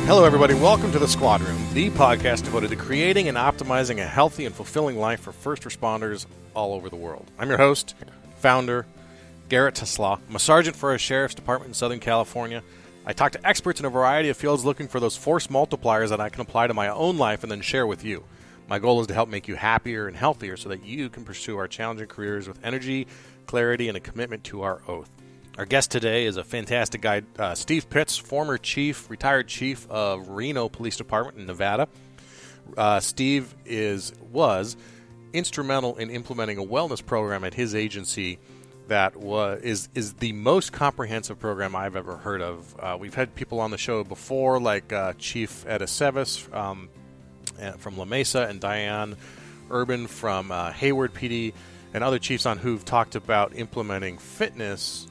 Hello, everybody. Welcome to The Squad Room, the podcast devoted to creating and optimizing a healthy and fulfilling life for first responders all over the world. I'm your host, founder, Garrett Tesla. I'm a sergeant for a sheriff's department in Southern California. I talk to experts in a variety of fields looking for those force multipliers that I can apply to my own life and then share with you. My goal is to help make you happier and healthier so that you can pursue our challenging careers with energy, clarity, and a commitment to our oath. Our guest today is a fantastic guy, Steve Pitts, former retired chief of Reno Police Department in Nevada. Steve was instrumental in implementing a wellness program at his agency that is the most comprehensive program I've ever heard of. We've had people on the show before, like Chief Ed Aceves from La Mesa and Diane Urban from Hayward PD, and other chiefs on who've talked about implementing fitness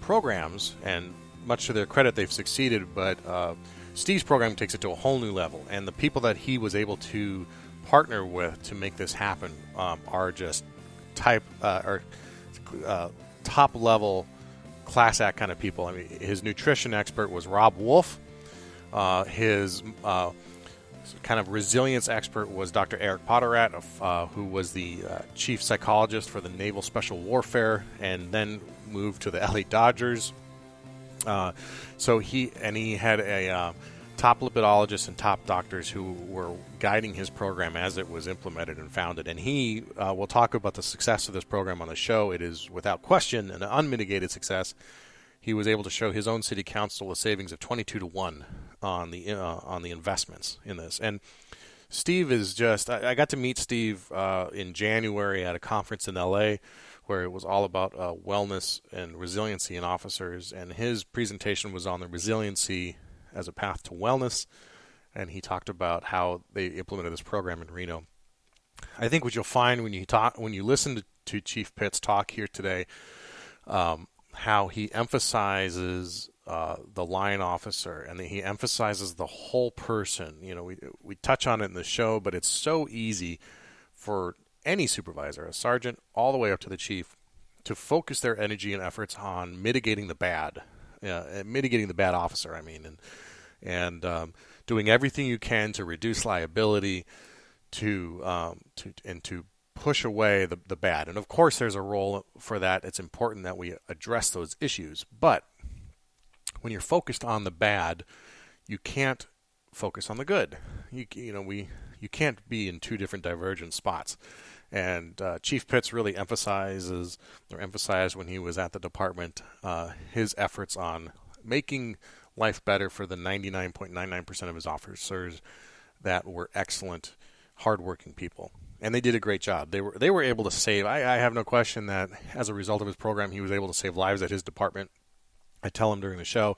programs, and much to their credit, they've succeeded. But Steve's program takes it to a whole new level, and the people that he was able to partner with to make this happen are just top level class act kind of people. I mean, his nutrition expert was Rob Wolf. His kind of resilience expert was Dr. Eric Potterat, who was the chief psychologist for the Naval Special Warfare, and then moved to the LA Dodgers. So he had a top lipidologist and top doctors who were guiding his program as it was implemented and founded. And he will talk about the success of this program on the show. It is without question an unmitigated success. He was able to show his own city council a savings of 22-1 on the investments in this. And Steve is just, I got to meet Steve in January at a conference in LA where it was all about wellness and resiliency in officers. And his presentation was on the resiliency as a path to wellness. And he talked about how they implemented this program in Reno. I think what you'll find when you listen to Chief Pitts talk here today, how he emphasizes the line officer, and he emphasizes the whole person. You know, we touch on it in the show, but it's so easy for any supervisor, a sergeant, all the way up to the chief, to focus their energy and efforts on mitigating the bad officer. I mean, and doing everything you can to reduce liability, to push away the bad. And of course, there's a role for that. It's important that we address those issues. But when you're focused on the bad, you can't focus on the good. You can't be in two different divergent spots. And Chief Pitts really emphasized when he was at the department his efforts on making life better for the 99.99% of his officers that were excellent, hardworking people. And they did a great job. They were able to save. I have no question that as a result of his program, he was able to save lives at his department. I tell him during the show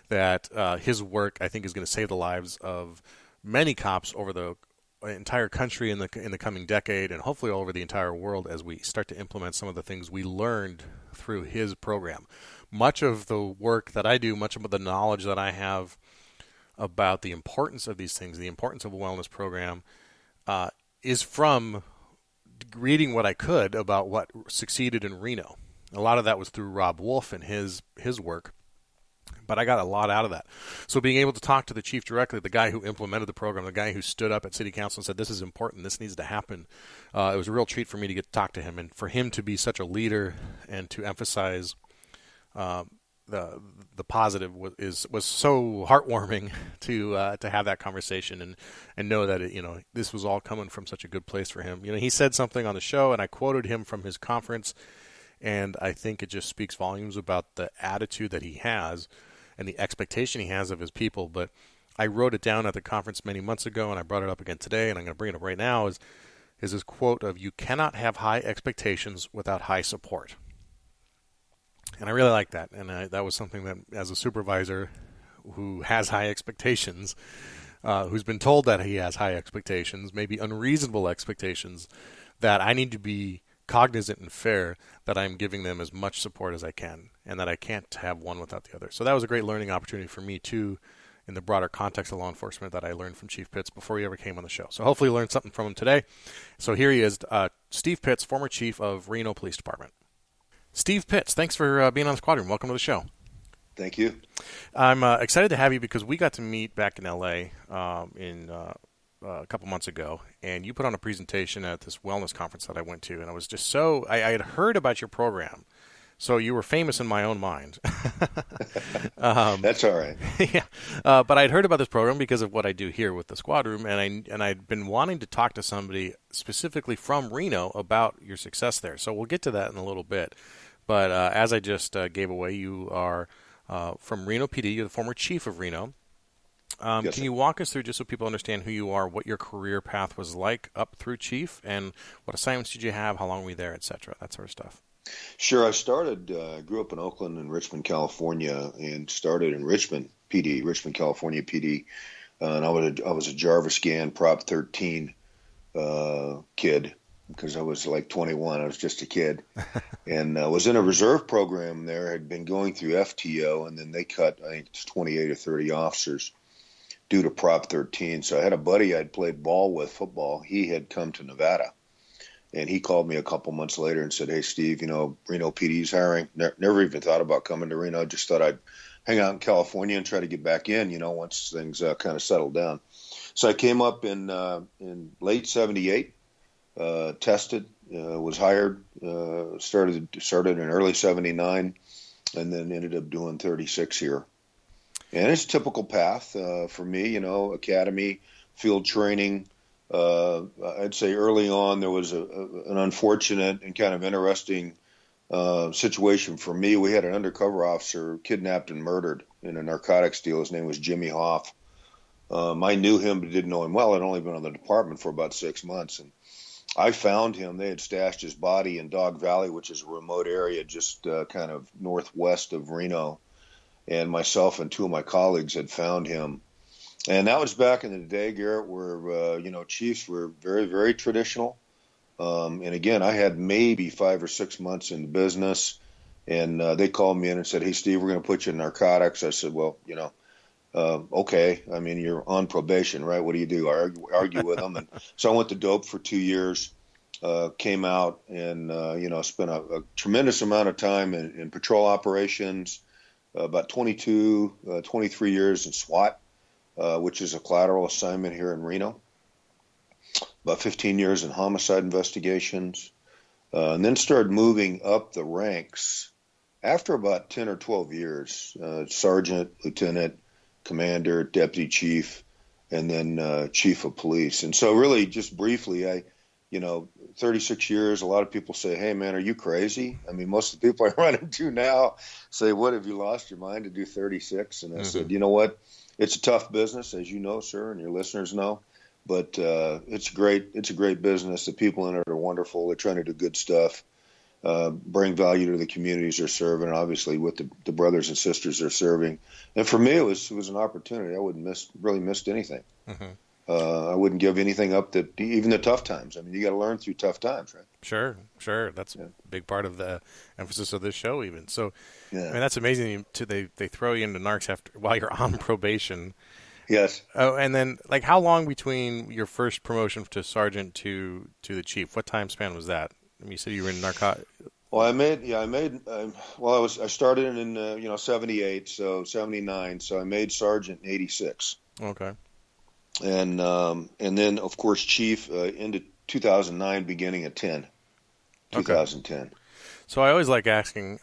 that his work, I think, is going to save the lives of many cops over the entire country in the coming decade, and hopefully all over the entire world as we start to implement some of the things we learned through his program. Much of the work that I do, much of the knowledge that I have about the importance of these things, the importance of a wellness program, is from reading what I could about what succeeded in Reno. A lot of that was through Rob Wolf and his work, but I got a lot out of that. So being able to talk to the chief directly, the guy who implemented the program, the guy who stood up at city council and said, this is important, this needs to happen, it was a real treat for me to get to talk to him, and for him to be such a leader and to emphasize the positive was so heartwarming to have that conversation and know that this was all coming from such a good place for him. He said something on the show, and I quoted him from his conference, and I think it just speaks volumes about the attitude that he has and the expectation he has of his people. But I wrote it down at the conference many months ago, and I brought it up again today, and I'm going to bring it up right now, is his quote of, "You cannot have high expectations without high support." And I really like that. And that was something that, as a supervisor who has high expectations, who's been told that he has high expectations, maybe unreasonable expectations, that I need to be cognizant and fair that I'm giving them as much support as I can, and that I can't have one without the other. So that was a great learning opportunity for me, too, in the broader context of law enforcement that I learned from Chief Pitts before he ever came on the show. So hopefully you learned something from him today. So here he is, Steve Pitts, former chief of Reno Police Department. Steve Pitts, thanks for being on the Squad Room. Welcome to the show. Thank you. I'm excited to have you because we got to meet back in LA a couple months ago, and you put on a presentation at this wellness conference that I went to, and I was just I had heard about your program, so you were famous in my own mind. That's all right. Yeah, but I'd heard about this program because of what I do here with the Squad Room, and I'd been wanting to talk to somebody specifically from Reno about your success there. So we'll get to that in a little bit. But as I just gave away, you are from Reno PD. You're the former chief of Reno. Yes, Can sir. you walk us through, just so people understand who you are, what your career path was like up through chief, and what assignments did you have, how long were you there, etc., that sort of stuff? Sure. I grew up in Oakland and Richmond, California, and started in Richmond PD, Richmond, California PD. And I was a Jarvis Gann Prop 13 kid because I was like 21. I was just a kid, and was in a reserve program there. Had been going through FTO, and then they cut, I think it's 28 or 30 officers due to Prop 13. So I had a buddy I'd played ball with, football. He had come to Nevada, and he called me a couple months later and said, "Hey, Steve, Reno PD's hiring." Never even thought about coming to Reno. Just thought I'd hang out in California and try to get back in, once things kind of settled down. So I came up in late '78, tested, was hired, started in early '79, and then ended up doing 36 here. And it's a typical path for me, academy, field training. I'd say early on there was an unfortunate and kind of interesting situation for me. We had an undercover officer kidnapped and murdered in a narcotics deal. His name was Jimmy Hoff. I knew him but didn't know him well. I'd only been on the department for about 6 months. And I found him. They had stashed his body in Dog Valley, which is a remote area just kind of northwest of Reno. And myself and two of my colleagues had found him. And that was back in the day, Garrett, where, chiefs were very, very traditional. And again, I had maybe 5 or 6 months in the business, and they called me in and said, "Hey, Steve, we're going to put you in narcotics." I said, "Well, okay. I mean, you're on probation, right? What do you do? I argue with them." And so I went to dope for 2 years, came out and, spent a tremendous amount of time in patrol operations, about 23 years in SWAT, which is a collateral assignment here in Reno, about 15 years in homicide investigations, and then started moving up the ranks after about 10 or 12 years, sergeant, lieutenant, commander, deputy chief, and then chief of police. And so really just briefly, 36 years, a lot of people say, "Hey, man, are you crazy?" I mean, most of the people I run into now say, "What, have you lost your mind to do 36?" And I said, "You know what? It's a tough business, as you know, sir, and your listeners know, but it's great. It's a great business. The people in it are wonderful. They're trying to do good stuff, bring value to the communities they're serving, and obviously with the brothers and sisters they're serving." And for me, it was an opportunity. I wouldn't really missed anything. Mm-hmm. I wouldn't give anything up, that even the tough times. I mean, you got to learn through tough times, right? Sure. That's a big part of the emphasis of this show, even. So, Yeah. I mean, that's amazing. They throw you into narcs while you're on probation. Yes. Oh, and then how long between your first promotion to sergeant to the chief? What time span was that? I mean, you said you were in narcotics. Well, I started in 78, so 79, so I made sergeant in 86. Okay. And then of course chief into 2009, beginning at 2010. Okay. So I always like asking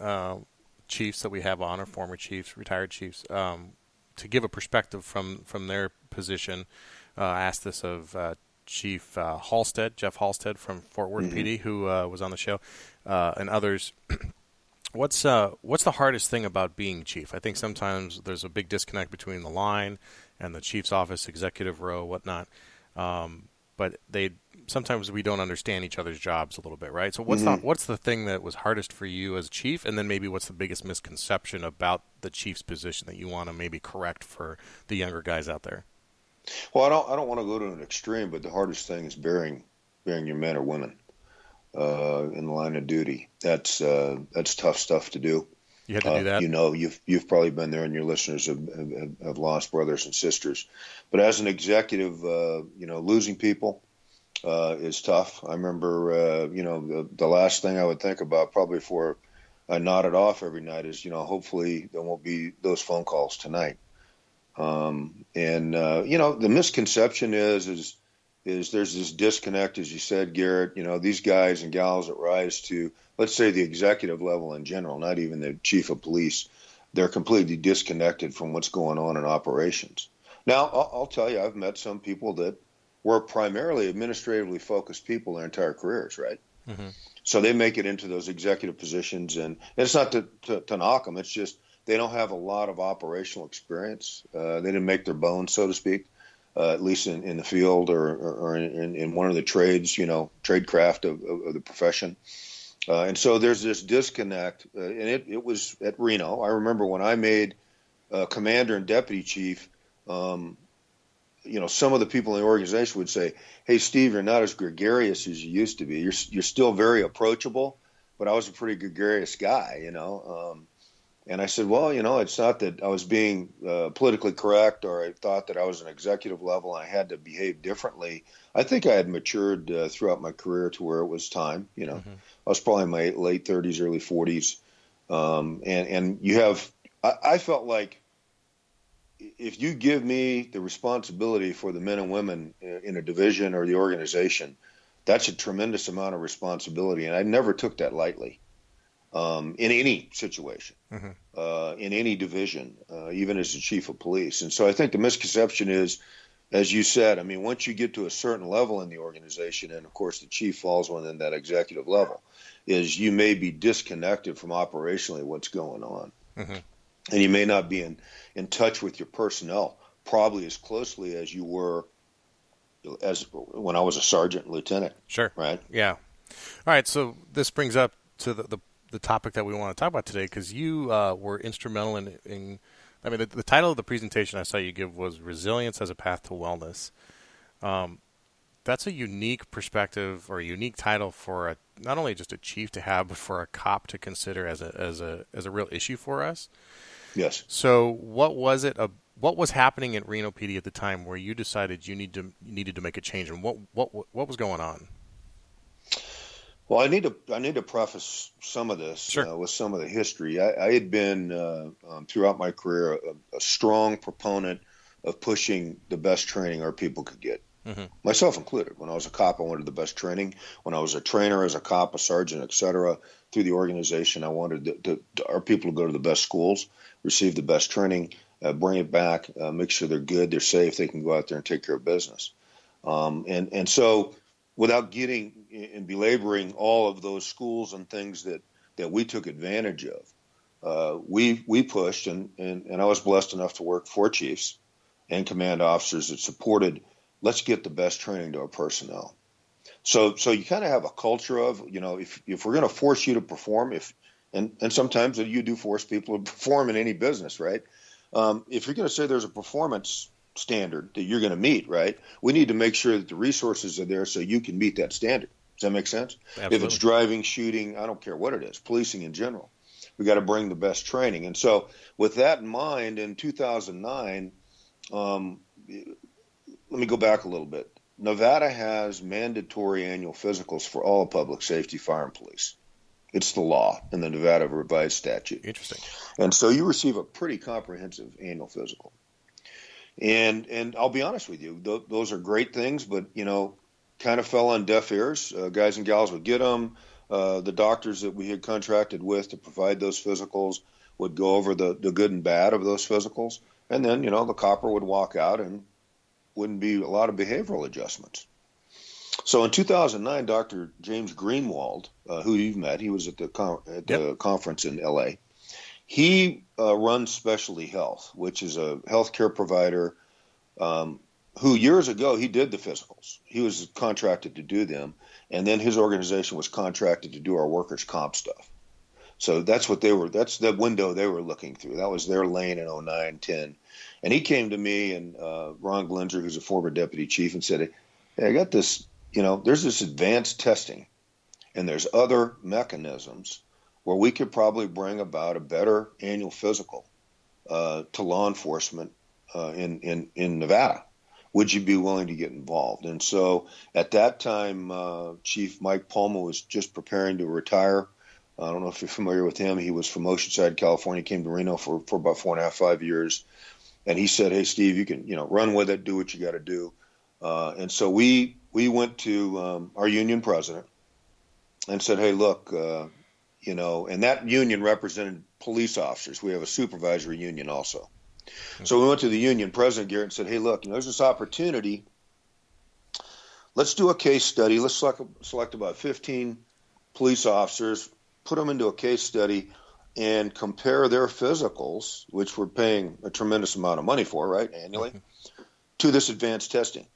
chiefs that we have on, or former chiefs, retired chiefs, to give a perspective from their position. I asked this of Chief Jeff Halstead from Fort Worth PD, who was on the show, and others. What's the hardest thing about being chief? I think sometimes there's a big disconnect between the line and the chief's office, executive row, whatnot. But sometimes we don't understand each other's jobs a little bit, right? So what's the thing that was hardest for you as chief, and then maybe what's the biggest misconception about the chief's position that you want to maybe correct for the younger guys out there? Well, I don't want to go to an extreme, but the hardest thing is bearing your men or women in the line of duty. That's tough stuff to do. You had to do that. You've probably been there, and your listeners have lost brothers and sisters. But as an executive, losing people is tough. I remember, the last thing I would think about probably before I nodded off every night is, hopefully there won't be those phone calls tonight. The misconception is there's this disconnect, as you said, Garrett. These guys and gals that rise to, let's say, the executive level in general, not even the chief of police, they're completely disconnected from what's going on in operations. Now, I'll tell you, I've met some people that were primarily administratively focused people their entire careers, right? Mm-hmm. So they make it into those executive positions, and it's not to knock them. It's just they don't have a lot of operational experience. They didn't make their bones, so to speak, at least in the field or in one of the trades, trade craft of the profession. And so there's this disconnect, and it was at Reno. I remember when I made commander and deputy chief, some of the people in the organization would say, "Hey, Steve, you're not as gregarious as you used to be. You're still very approachable." But I was a pretty gregarious guy, And I said, well, it's not that I was being politically correct or I thought that I was an executive level and I had to behave differently. I think I had matured throughout my career to where it was time. Mm-hmm. I was probably in my late 30s, early 40s. And you have, I felt like if you give me the responsibility for the men and women in a division or the organization, that's a tremendous amount of responsibility. And I never took that lightly. In any situation, Mm-hmm. in any division, even as the chief of police. And so I think the misconception is, as you said, once you get to a certain level in the organization, and of course the chief falls within that executive level, is you may be disconnected from operationally what's going on. Mm-hmm. And you may not be in touch with your personnel probably as closely as you were as when I was a sergeant and lieutenant. Sure. Right? Yeah. All right. So this brings up to the topic that we want to talk about today, because you were instrumental in the title of the presentation I saw you give was Resilience as a Path to Wellness. That's a unique perspective or a unique title for not only just a chief to have, but for a cop to consider as a real issue for us. Yes. So what was happening at Reno PD at the time where you decided you needed to make a change, and what was going on? Well, I need to preface some of this Sure. with some of the history. I had been throughout my career a strong proponent of pushing the best training our people could get, Mm-hmm. myself included. When I was a cop, I wanted the best training. When I was a trainer as a cop, a sergeant, etc., through the organization, I wanted our people to go to the best schools, receive the best training, bring it back, make sure they're good, they're safe, they can go out there and take care of business. And so, without getting and belaboring all of those schools and things that we took advantage of, we pushed, and I was blessed enough to work for chiefs and command officers that supported, let's get the best training to our personnel. So you kind of have a culture of, if we're going to force you to perform, and sometimes you do force people to perform in any business, right? If you're going to say there's a performance standard that you're going to meet, right? We need to make sure that the resources are there so you can meet that standard. Does that make sense? Absolutely. If it's driving, shooting, I don't care what it is, policing in general, we got to bring the best training. And so with that in mind, in 2009, let me go back a little bit. Nevada has mandatory annual physicals for all public safety, fire, and police. It's the law in the Nevada revised statute. Interesting. And so you receive a pretty comprehensive annual physical. And I'll be honest with you, those are great things, but, kind of fell on deaf ears. Guys and gals would get them. The doctors that we had contracted with to provide those physicals would go over the good and bad of those physicals. And then, the copper would walk out and wouldn't be a lot of behavioral adjustments. So in 2009, Dr. James Greenwald, who you've met, he was at the conference in L.A., he runs Specialty Health, which is a healthcare provider who years ago, he did the physicals. He was contracted to do them, and then his organization was contracted to do our workers' comp stuff. So that's the window they were looking through. That was their lane in 09, 10. And he came to me and Ron Glinzer, who's a former deputy chief, and said, hey, I got this, there's this advanced testing, and there's other mechanisms where we could probably bring about a better annual physical to law enforcement in Nevada. Would you be willing to get involved? And so at that time, Chief Mike Palma was just preparing to retire I don't know if you're familiar with him. He was from Oceanside, California, came to Reno for about 4.5, 5 years. And he said, "Hey, Steve, you can, run with it, do what you got to do." And so we went to our union president and said, "Hey, look, and that union represented police officers. We have a supervisory union also." So we went to the union president, Garrett, and said, "Hey, look, there's this opportunity. Let's do a case study. Let's select about 15 police officers, put them into a case study, and compare their physicals, which we're paying a tremendous amount of money for, right, annually, to this advanced testing."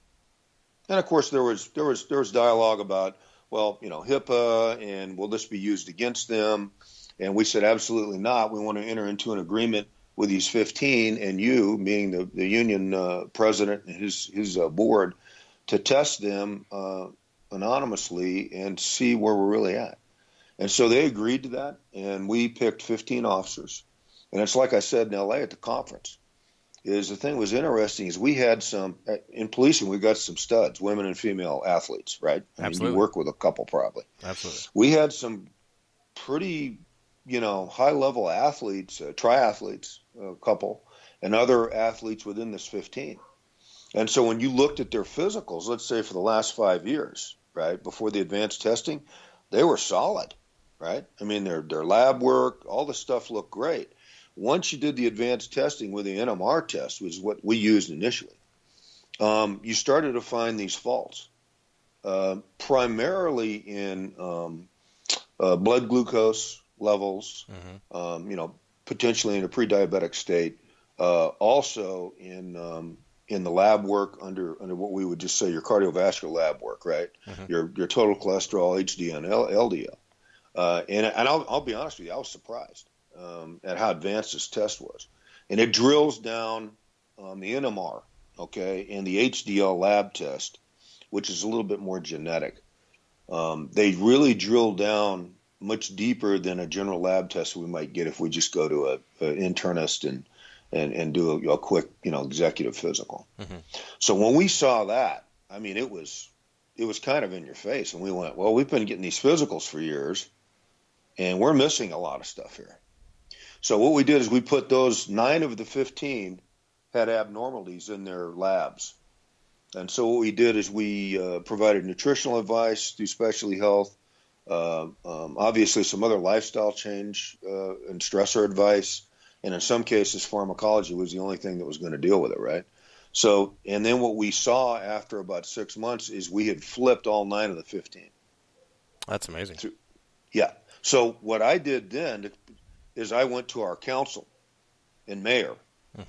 And of course, there was dialogue about, well, HIPAA, and will this be used against them? And we said, absolutely not. We want to enter into an agreement with these 15, and you, meaning the union president and his board, to test them anonymously and see where we're really at. And so they agreed to that, and we picked 15 officers. And it's like I said in L.A. at the conference, is the thing that was interesting is we had in policing, we got some studs, women and female athletes, right? Absolutely. Mean, you work with a couple probably. Absolutely. We had some pretty, high-level athletes, triathletes, a couple, and other athletes within this 15. And so when you looked at their physicals, let's say for the last 5 years, right, before the advanced testing, they were solid, right? I mean, their lab work, all the stuff looked great. Once you did the advanced testing with the NMR test, which is what we used initially, you started to find these faults, primarily in blood glucose levels, potentially in a pre-diabetic state, also in the lab work under what we would just say your cardiovascular lab work, right? Your total cholesterol, HDL, and LDL. And I'll be honest with you, I was surprised at how advanced this test was. And it drills down on the NMR, okay, and the HDL lab test, which is a little bit more genetic. They really drill down much deeper than a general lab test we might get if we just go to an internist and do a quick, executive physical. So when we saw that, I mean, it was kind of in your face, and we went, well, we've been getting these physicals for years, and we're missing a lot of stuff here. So what we did is we put those 9 of the 15 had abnormalities in their labs. And so what we did is we provided nutritional advice through Specialty Health, obviously some other lifestyle change and stressor advice, and in some cases pharmacology was the only thing that was going to deal with it, right? So, and then what we saw after about 6 months is we had flipped all 9 of the 15. That's amazing. Yeah. So what I did then is I went to our council and mayor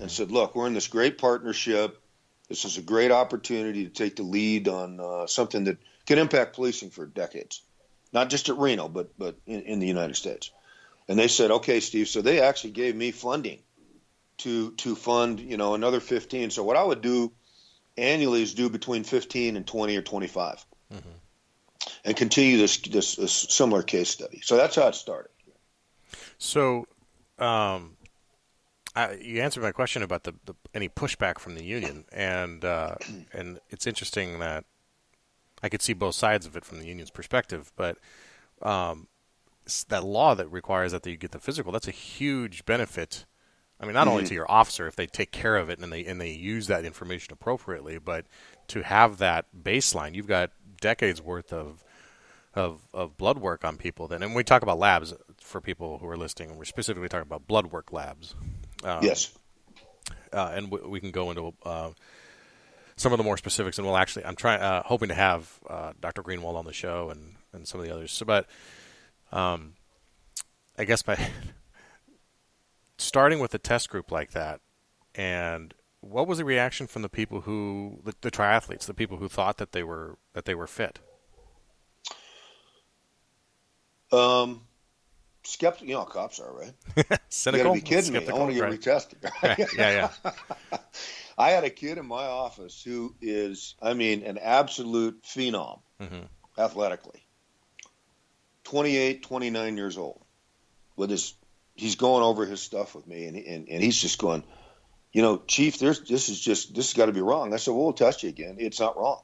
and said, look, we're in this great partnership. This is a great opportunity to take the lead on something that can impact policing for decades, not just at Reno, but in the United States. And they said, okay, Steve. So they actually gave me funding to fund, another 15. So what I would do annually is do between 15 and 20 or 25 and continue this similar case study. So that's how it started. So you answered my question about the any pushback from the union, and it's interesting that I could see both sides of it from the union's perspective, but that law that requires that you get the physical, that's a huge benefit. I mean, not only to your officer if they take care of it and they use that information appropriately, but to have that baseline, you've got decades worth of blood work on people. Then, and when we talk about labs for people who are listening, we're specifically talking about blood work labs. Yes. And we can go into some of the more specifics, and I'm hoping to have Dr. Greenwald on the show and some of the others. So, but I guess by starting with a test group like that, and what was the reaction from the people the triathletes, the people who thought that they were fit? Skeptical, cops are, right? Cynical? You got to be kidding me. I want to get retested. Right. Yeah. I had a kid in my office who is, an absolute phenom athletically. 28, 29 years old. He's going over his stuff with me, and he's just going, Chief, this has got to be wrong. I said, well, we'll test you again. It's not wrong.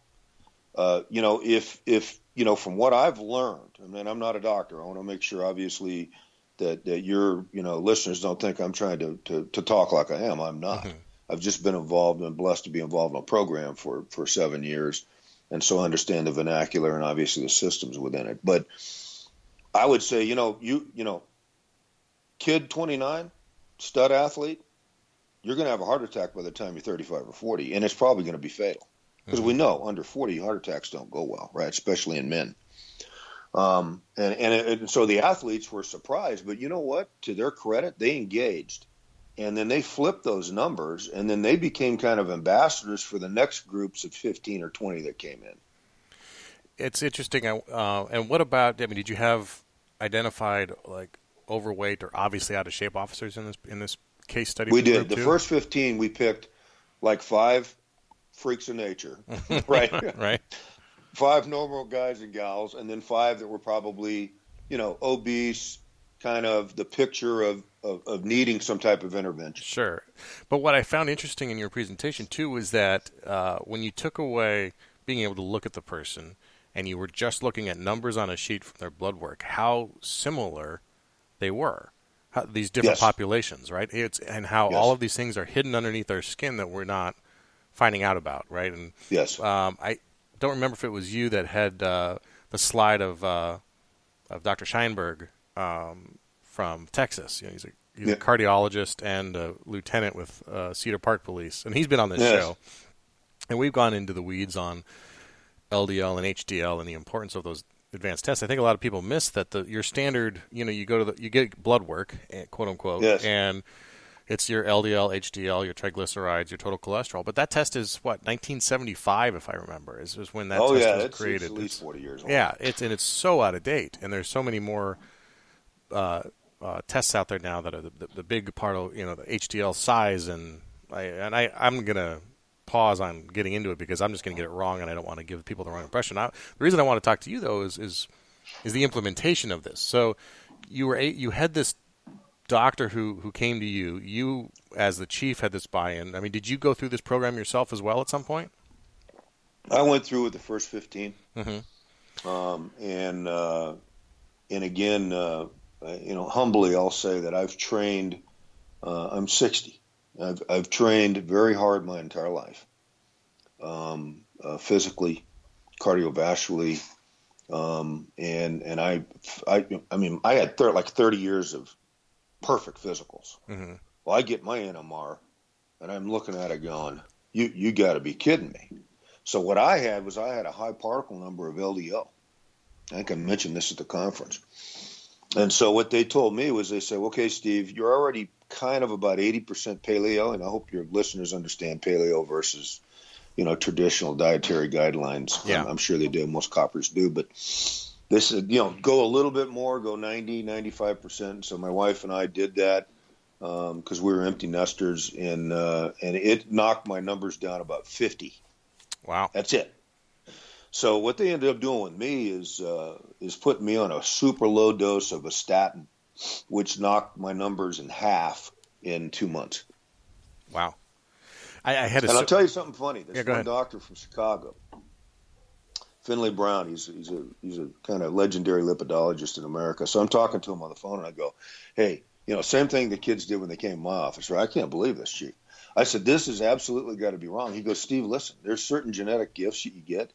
If from what I've learned, I mean, I'm not a doctor. I want to make sure, obviously, that your listeners don't think I'm trying to talk like I am. I'm not. Mm-hmm. I've just been involved and blessed to be involved in a program for 7 years, and so I understand the vernacular and obviously the systems within it. But I would say, kid 29, stud athlete, you're going to have a heart attack by the time you're 35 or 40, and it's probably going to be fatal. Because we know under 40, heart attacks don't go well, right? Especially in men. And so the athletes were surprised, but you know what? To their credit, they engaged, and then they flipped those numbers, and then they became kind of ambassadors for the next groups of 15 or 20 that came in. It's interesting. And what about? I mean, did you have identified like overweight or obviously out of shape officers in this case study? We did. The first 15, we picked like 5 freaks of nature, right? Right. 5 normal guys and gals, and then 5 that were probably, obese, kind of the picture of needing some type of intervention. Sure. But what I found interesting in your presentation, too, was that when you took away being able to look at the person and you were just looking at numbers on a sheet from their blood work, how similar they were, these different populations, right? And how all of these things are hidden underneath our skin that we're not finding out about, right? And I don't remember if it was you that had the slide of Dr. Scheinberg from Texas. He's a cardiologist and a lieutenant with Cedar Park Police, and he's been on this show. And we've gone into the weeds on LDL and HDL and the importance of those advanced tests. I think a lot of people miss that your standard, you get blood work, quote unquote, and it's your LDL, HDL, your triglycerides, your total cholesterol. But that test is, 1975, if I remember, is when that test was created. It's at least 40 years old. Yeah, it's so out of date. And there's so many more tests out there now that are the big part of, the HDL size. And I'm going to pause on getting into it because I'm just going to get it wrong and I don't want to give people the wrong impression. The reason I want to talk to you, though, is the implementation of this. So you had this doctor who came to you. You, as the chief, had this buy-in. I mean, did you go through this program yourself as well at some point? I went through with the first 15. Mm-hmm. And again, humbly, I'll say that I've trained. I'm 60. I've trained very hard my entire life, physically, cardiovascularly, and I had 30 years of perfect physicals. Mm-hmm. Well, I get my NMR, and I'm looking at it going, you got to be kidding me. So what I had was a high particle number of LDL. I think I mentioned this at the conference. And so what they told me was, they said, okay, Steve, you're already kind of about 80% paleo, and I hope your listeners understand paleo versus, traditional dietary guidelines. Yeah. I'm sure they do. Most coppers do. But they said, go a little bit more, go 90, 95%. So my wife and I did that because we were empty nesters, and it knocked my numbers down about 50. Wow. That's it. So what they ended up doing with me is putting me on a super low dose of a statin, which knocked my numbers in half in 2 months. Wow. I had I'll tell you something funny. There's one ahead. doctor from Chicago, Finley Brown. He's a kind of legendary lipidologist in America. So I'm talking to him on the phone, and I go, hey, same thing the kids did when they came to my office. Right? I can't believe this, Chief. I said, this has absolutely got to be wrong. He goes, Steve, listen, there's certain genetic gifts that you get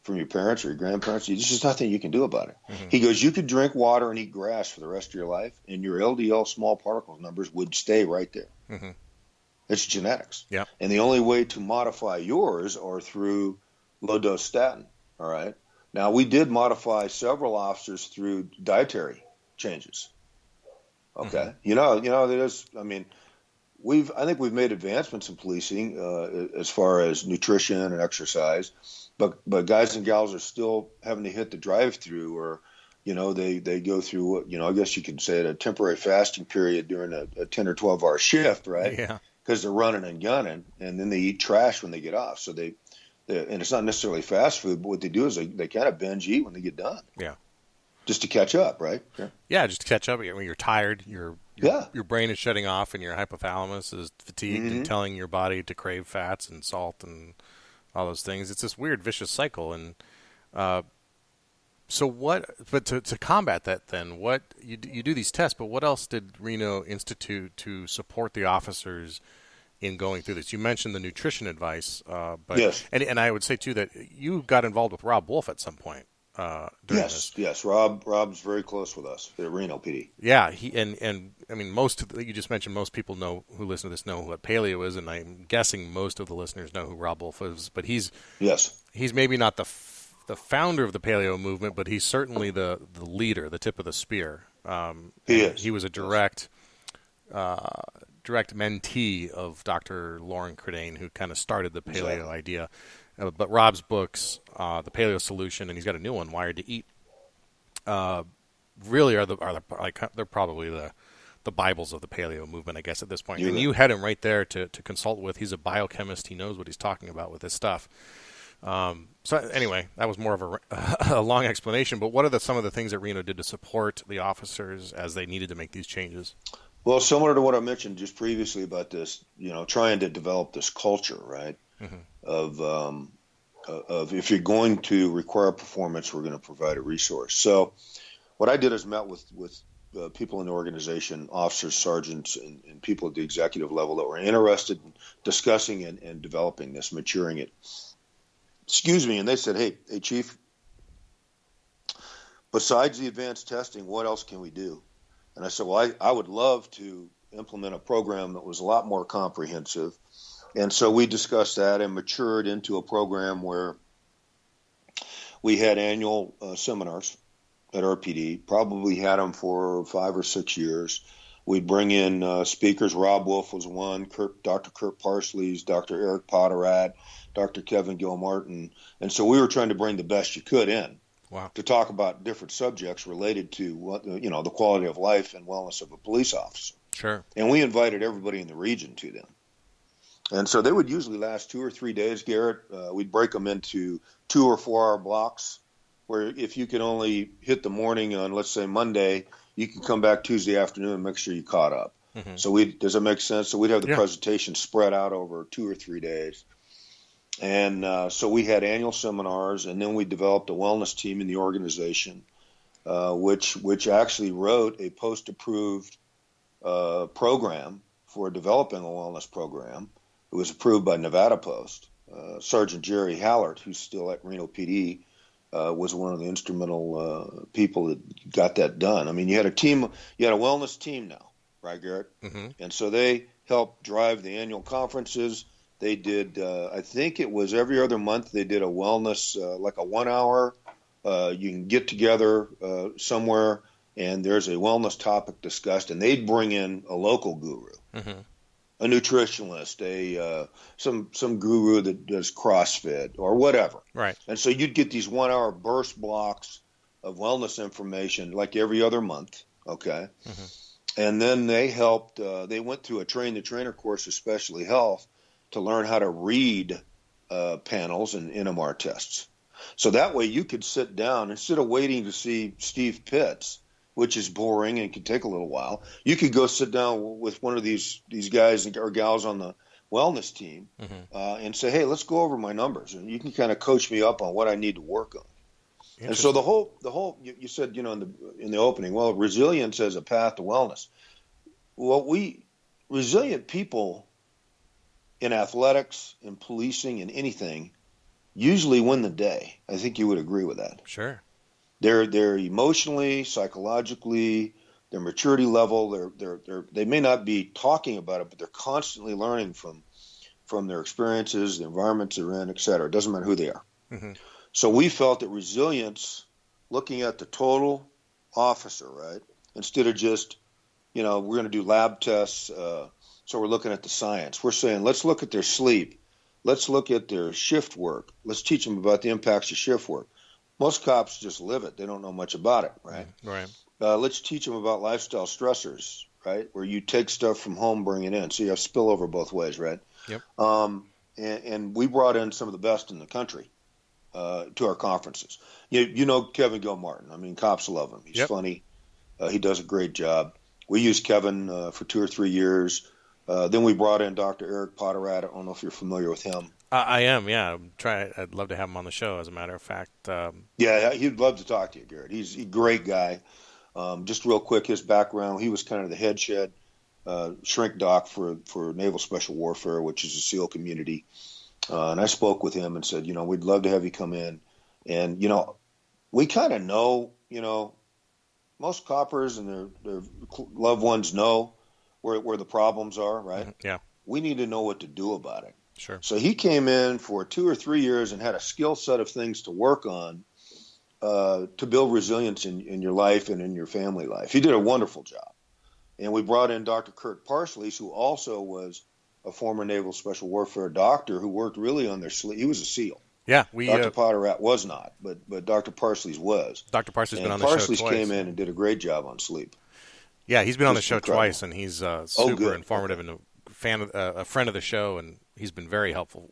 from your parents or your grandparents. There's just nothing you can do about it. Mm-hmm. He goes, you could drink water and eat grass for the rest of your life, and your LDL small particles numbers would stay right there. Mm-hmm. It's genetics. Yeah. And the only way to modify yours are through low-dose statin, all right? Now, we did modify several officers through dietary changes, okay? Mm-hmm. There's, I think we've made advancements in policing as far as nutrition and exercise, but guys and gals are still having to hit the drive-through, or they go through I guess you could say a temporary fasting period during a 10 or 12-hour shift, right? Yeah. Because they're running and gunning, and then they eat trash when they get off. So and it's not necessarily fast food, but what they do is they kind of binge eat when they get done. Yeah. Just to catch up, right? Yeah, just to catch up. When you're tired, your brain is shutting off, and your hypothalamus is fatigued, mm-hmm. and telling your body to crave fats and salt and all those things. It's this weird vicious cycle. And so what? But to combat that, then what you do these tests? But what else did Reno institute to support the officers in going through this? You mentioned the nutrition advice, but Yes. and I would say too that you got involved with Rob Wolf at some point during this. Yes. Rob's very close with us at Reno PD. Yeah, he and I mean you just mentioned most people know who listen to this know what paleo is, and I'm guessing most of the listeners know who Rob Wolf is. But he's maybe not the founder of the paleo movement, but he's certainly the leader, the tip of the spear. He is. He was a direct mentee of Dr. Lauren Credane, who kind of started the paleo idea. But Rob's books, The Paleo Solution, and he's got a new one, Wired to Eat, really they're probably the Bibles of the paleo movement, I guess, at this point. And you had him right there to consult with. He's a biochemist. He knows what he's talking about with this stuff. So anyway, that was more of a long explanation. But what are some of the things that Reno did to support the officers as they needed to make these changes? Well, similar to what I mentioned just previously about this, trying to develop this culture, right? Mm-hmm. Of if you're going to require performance, we're going to provide a resource. So what I did is met with people in the organization, officers, sergeants, and people at the executive level that were interested in discussing and developing this, maturing it. Excuse me. And they said, hey, Chief, besides the advanced testing, what else can we do? And I said, well, I would love to implement a program that was a lot more comprehensive. And so we discussed that and matured into a program where we had annual seminars at RPD, probably had them for 5 or 6 years. We'd bring in speakers. Rob Wolf was one, Dr. Kurt Parsley's, Dr. Eric Potterat, Dr. Kevin Gilmartin. And so we were trying to bring the best you could in. Wow. To talk about different subjects related to the quality of life and wellness of a police officer. Sure. And we invited everybody in the region to them. And so they would usually last 2 or 3 days, Garrett. We'd break them into 2 or 4 hour blocks where if you can only hit the morning on, let's say, Monday, you can come back Tuesday afternoon and make sure you caught up. Mm-hmm. So does that make sense? So we'd have the presentation spread out over 2 or 3 days. And so we had annual seminars, and then we developed a wellness team in the organization, which actually wrote a post-approved program for developing a wellness program. It was approved by Nevada Post. Sergeant Jerry Hallert, who's still at Reno PD, was one of the instrumental people that got that done. I mean, you had a wellness team now, right, Garrett? Mm-hmm. And so they helped drive the annual conferences. They did, I think it was every other month, they did a wellness, like a 1 hour. You can get together somewhere, and there's a wellness topic discussed, and they'd bring in a local guru, mm-hmm. a nutritionist, some guru that does CrossFit or whatever. Right. And so you'd get these 1 hour burst blocks of wellness information like every other month. Okay. Mm-hmm. And then they helped, they went through a train the trainer course, especially health, to learn how to read panels and NMR tests. So that way you could sit down instead of waiting to see Steve Pitts, which is boring and can take a little while. You could go sit down with one of these guys or gals on the wellness team, mm-hmm. And say, hey, let's go over my numbers, and you can kind of coach me up on what I need to work on. And so the whole you said, in the opening, well, resilience as a path to wellness. Well, resilient people in athletics, in policing, in anything, usually win the day. I think you would agree with that. Sure. They're emotionally, psychologically, their maturity level. They may not be talking about it, but they're constantly learning from their experiences, the environments they're in, et cetera. It doesn't matter who they are. Mm-hmm. So we felt that resilience, looking at the total officer, right, instead of just, we're going to do lab tests. So we're looking at the science. We're saying, let's look at their sleep. Let's look at their shift work. Let's teach them about the impacts of shift work. Most cops just live it. They don't know much about it, right? Right. Let's teach them about lifestyle stressors, right, where you take stuff from home, bring it in. So you have spillover both ways, right? Yep. And we brought in some of the best in the country to our conferences. You know Kevin Gilmartin. I mean, cops love him. He's funny. He does a great job. We used Kevin for 2 or 3 years. Then we brought in Dr. Eric Potterat. I don't know if you're familiar with him. I am, yeah. I'd love to have him on the show, as a matter of fact. Yeah, he'd love to talk to you, Garrett. He's a great guy. Just real quick, his background, he was kind of the head shed shrink doc for Naval Special Warfare, which is a SEAL community. And I spoke with him and said, we'd love to have you come in. And, we kind of know, most coppers and their loved ones know where the problems are, right? Yeah. We need to know what to do about it. Sure. So he came in for 2 or 3 years and had a skill set of things to work on to build resilience in your life and in your family life. He did a wonderful job. And we brought in Dr. Kurt Parsley, who also was a former Naval Special Warfare doctor who worked really on their sleep. He was a SEAL. Yeah, Dr. Potterat was not, but Dr. Parsley's was. Dr. Parsley's been on the Parsley's show twice. came in and did a great job on sleep. Yeah, he's been on the Just show incredible. twice, and he's super informative and a friend of the show, and he's been very helpful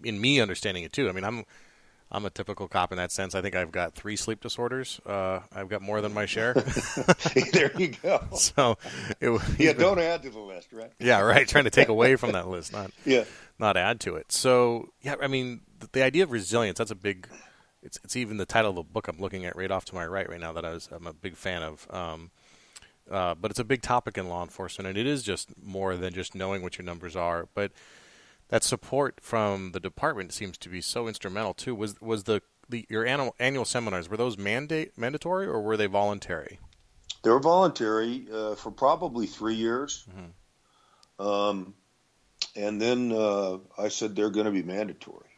in me understanding it too. I mean, I'm a typical cop in that sense. I think I've got 3 sleep disorders. I've got more than my share. There you go. So, don't add to the list, right? Yeah, right. Trying to take away from that list, not add to it. So, yeah, I mean, the idea of resilience, that's a big. It's even the title of the book I'm looking at right off to my right now that I'm a big fan of. But it's a big topic in law enforcement, and it is just more than just knowing what your numbers are, but that support from the department seems to be so instrumental too. Was your annual seminars, were those mandatory or were they voluntary? They were voluntary for probably 3 years. Mm-hmm. And then I said they're going to be mandatory.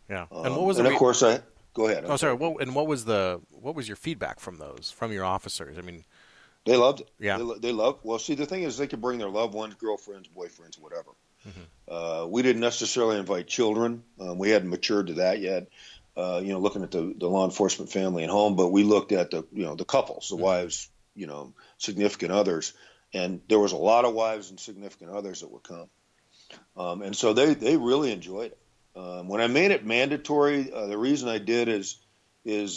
Yeah. And what was of course go ahead. Oh, sorry. What was your feedback from your officers? I mean, they loved it. Yeah. They loved. Well, see, the thing is, they could bring their loved ones, girlfriends, boyfriends, whatever. Mm-hmm. We didn't necessarily invite children. We hadn't matured to that yet. Looking at the law enforcement family and home, but we looked at the couples, the wives, significant others, and there was a lot of wives and significant others that would come, and so they really enjoyed it. When I made it mandatory, the reason I did is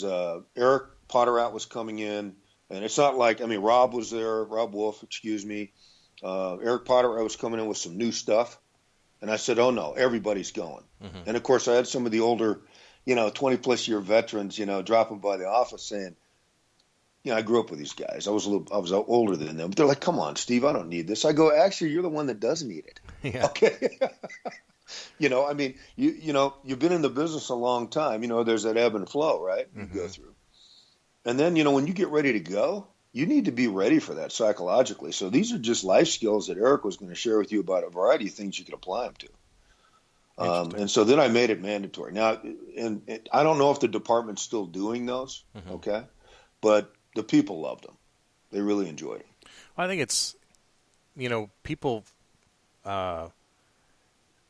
Eric Potterat was coming in, and it's not like Rob was there, Rob Wolf, excuse me. Eric Potterat was coming in with some new stuff, and I said, "Oh no, everybody's going." Mm-hmm. And of course, I had some of the older, 20-plus year veterans, dropping by the office saying, I grew up with these guys. I was older than them. But they're like, "Come on, Steve, I don't need this." I go, "Actually, you're the one that does need it." Yeah. Okay. You've been in the business a long time. There's that ebb and flow, right? Mm-hmm. You go through. And then, when you get ready to go, you need to be ready for that psychologically. So these are just life skills that Eric was going to share with you about a variety of things you could apply them to. And so then I made it mandatory. Now, and I don't know if the department's still doing those, mm-hmm. okay? But the people loved them. They really enjoyed it. Well, I think it's, people,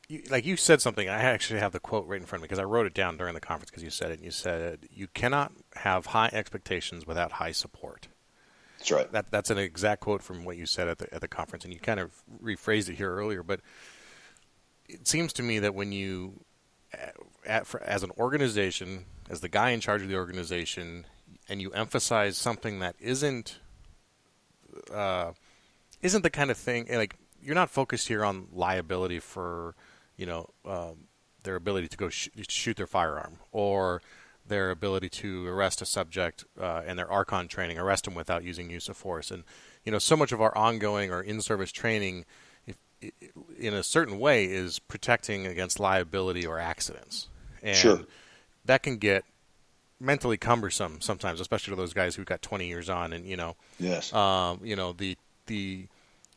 you said something. I actually have the quote right in front of me because I wrote it down during the conference because you said it. And you said, you cannot have high expectations without high support. That's right. That's an exact quote from what you said at the conference, and you kind of rephrased it here earlier. But it seems to me that when you, as an organization, as the guy in charge of the organization, and you emphasize something that isn't the kind of thing, like you're not focused here on liability for, their ability to go shoot their firearm or their ability to arrest a subject and their Archon training, arrest them without using use of force. And, so much of our ongoing or in-service training, in a certain way, is protecting against liability or accidents. And sure. That can get mentally cumbersome sometimes, especially to those guys who've got 20 years on and, yes. The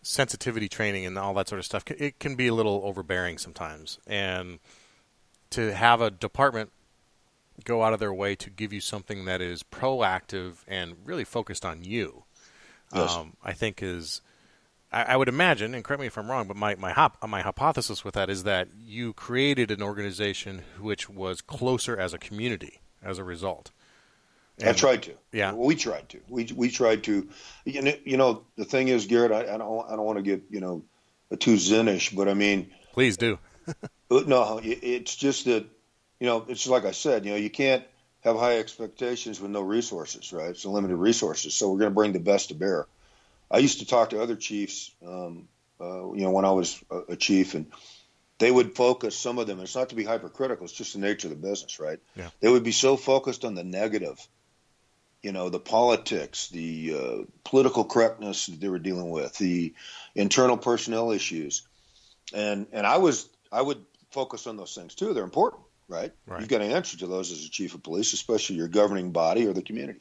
sensitivity training and all that sort of stuff, it can be a little overbearing sometimes. And to have a department go out of their way to give you something that is proactive and really focused on you, yes. I think is, I would imagine, and correct me if I'm wrong, but my hypothesis with that is that you created an organization which was closer as a community as a result. And I tried to. Yeah, we tried to. We tried to. The thing is, Garrett, I don't want to get too zen-ish, but please do. No, it's just that it's like I said, you can't have high expectations with no resources, right? It's limited resources, so we're going to bring the best to bear. I used to talk to other chiefs, when I was a chief, and they would focus, some of them, it's not to be hypercritical, it's just the nature of the business, right? Yeah. They would be so focused on the negative, the politics, the political correctness that they were dealing with, the internal personnel issues. And I would focus on those things too. They're important, right? You've got to answer to those as a chief of police, especially your governing body or the community.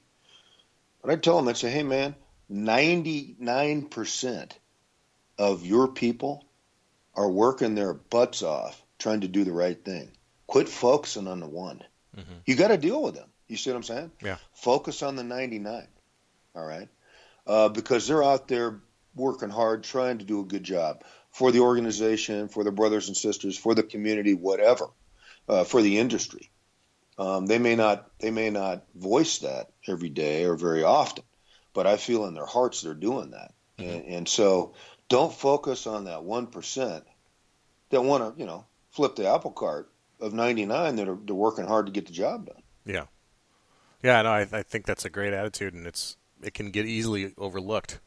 But I'd tell them, I'd say, hey man, 99% of your people are working their butts off trying to do the right thing. Quit focusing on the one. Mm-hmm. You got to deal with them. You see what I'm saying? Yeah. Focus on the 99. All right. Because they're out there working hard, trying to do a good job for the organization, for their brothers and sisters, for the community, whatever, for the industry. They may not voice that every day or very often, but I feel in their hearts they're doing that. Mm-hmm. And so don't focus on that 1% that want to, flip the apple cart of 99 that are working hard to get the job done. Yeah. Yeah, no, I think that's a great attitude, and it can get easily overlooked,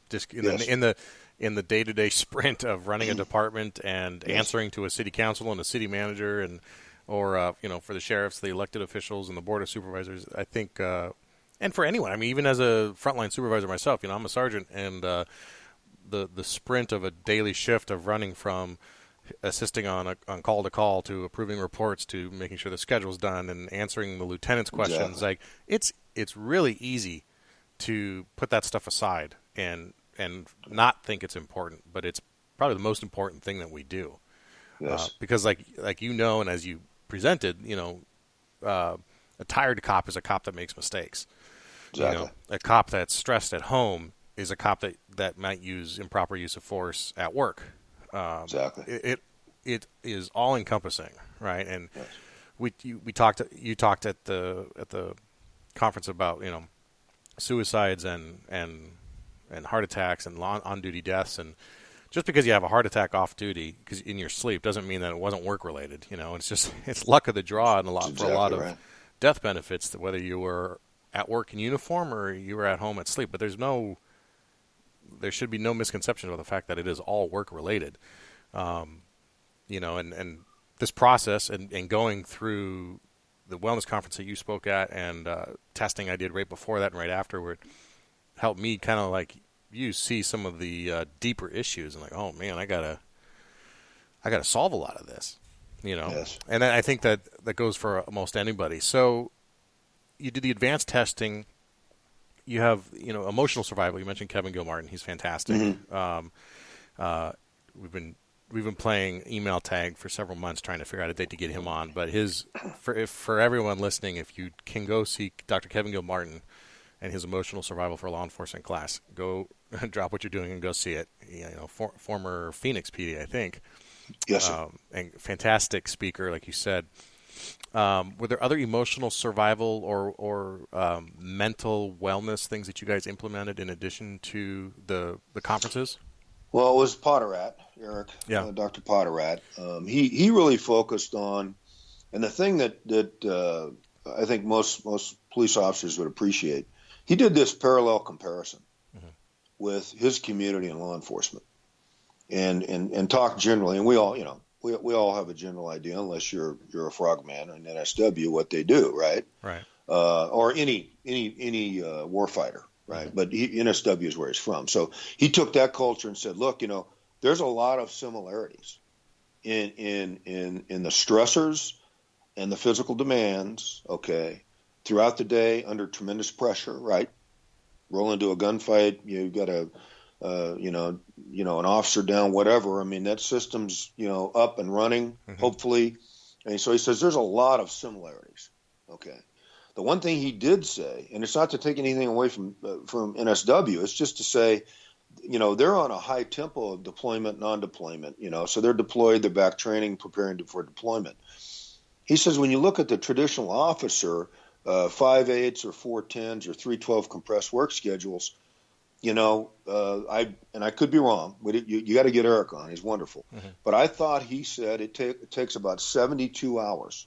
just in the day-to-day sprint of running a department and answering to a city council and a city manager, or for the sheriffs, the elected officials, and the board of supervisors. I think, and for anyone, I mean, even as a frontline supervisor myself, I'm a sergeant, and the sprint of a daily shift of running from assisting on call to call to approving reports to making sure the schedule's done and answering the lieutenant's questions. Exactly. Like it's really easy to put that stuff aside and not think it's important, but it's probably the most important thing that we do. Yes. Because like and as you presented, a tired cop is a cop that makes mistakes. Exactly. A cop that's stressed at home is a cop that might use improper use of force at work. Exactly. It is all encompassing, right? And yes. you talked at the conference about suicides and heart attacks and on duty deaths, and just because you have a heart attack off duty because in your sleep doesn't mean that it wasn't work related. It's luck of the draw and for a lot of death benefits, whether you were at work in uniform or you were at home at sleep. But there should be no misconception of the fact that it is all work related. And this process and going through the wellness conference that you spoke at and testing I did right before that and right afterward helped me kind of like you see some of the deeper issues and like, oh man, I gotta solve a lot of this, Yes. And I think that goes for almost anybody. So you did the advanced testing. You have, emotional survival. You mentioned Kevin Gilmartin. He's fantastic. Mm-hmm. We've been playing email tag for several months trying to figure out a date to get him on. But for everyone listening, if you can go see Dr. Kevin Gilmartin and his emotional survival for law enforcement class, go drop what you're doing and go see it. Former Phoenix PD, I think. Yes, sir. And fantastic speaker, like you said. Were there other emotional survival or mental wellness things that you guys implemented in addition to the conferences? Well, it was Potterat, Eric. Yeah. Dr. Potterat. He really focused on, and the thing that I think most police officers would appreciate, he did this parallel comparison mm-hmm. with his community and law enforcement, and talk generally, and we all we all have a general idea, unless you're a frogman or an NSW, what they do, right? Right. Or any warfighter, right? Mm-hmm. But NSW is where he's from. So he took that culture and said, look, there's a lot of similarities in the stressors and the physical demands, okay, throughout the day under tremendous pressure, right? Roll into a gunfight, you've got an officer down, whatever. I mean, that system's, up and running, mm-hmm. hopefully. And so he says there's a lot of similarities. Okay. The one thing he did say, and it's not to take anything away from NSW, it's just to say, they're on a high tempo of deployment, non-deployment, so they're deployed, they're back training, preparing for deployment. He says when you look at the traditional officer, 5/8s or 4/10s or 3/12 compressed work schedules, I could be wrong, but you got to get Eric on. He's wonderful. Mm-hmm. But I thought he said it takes about 72 hours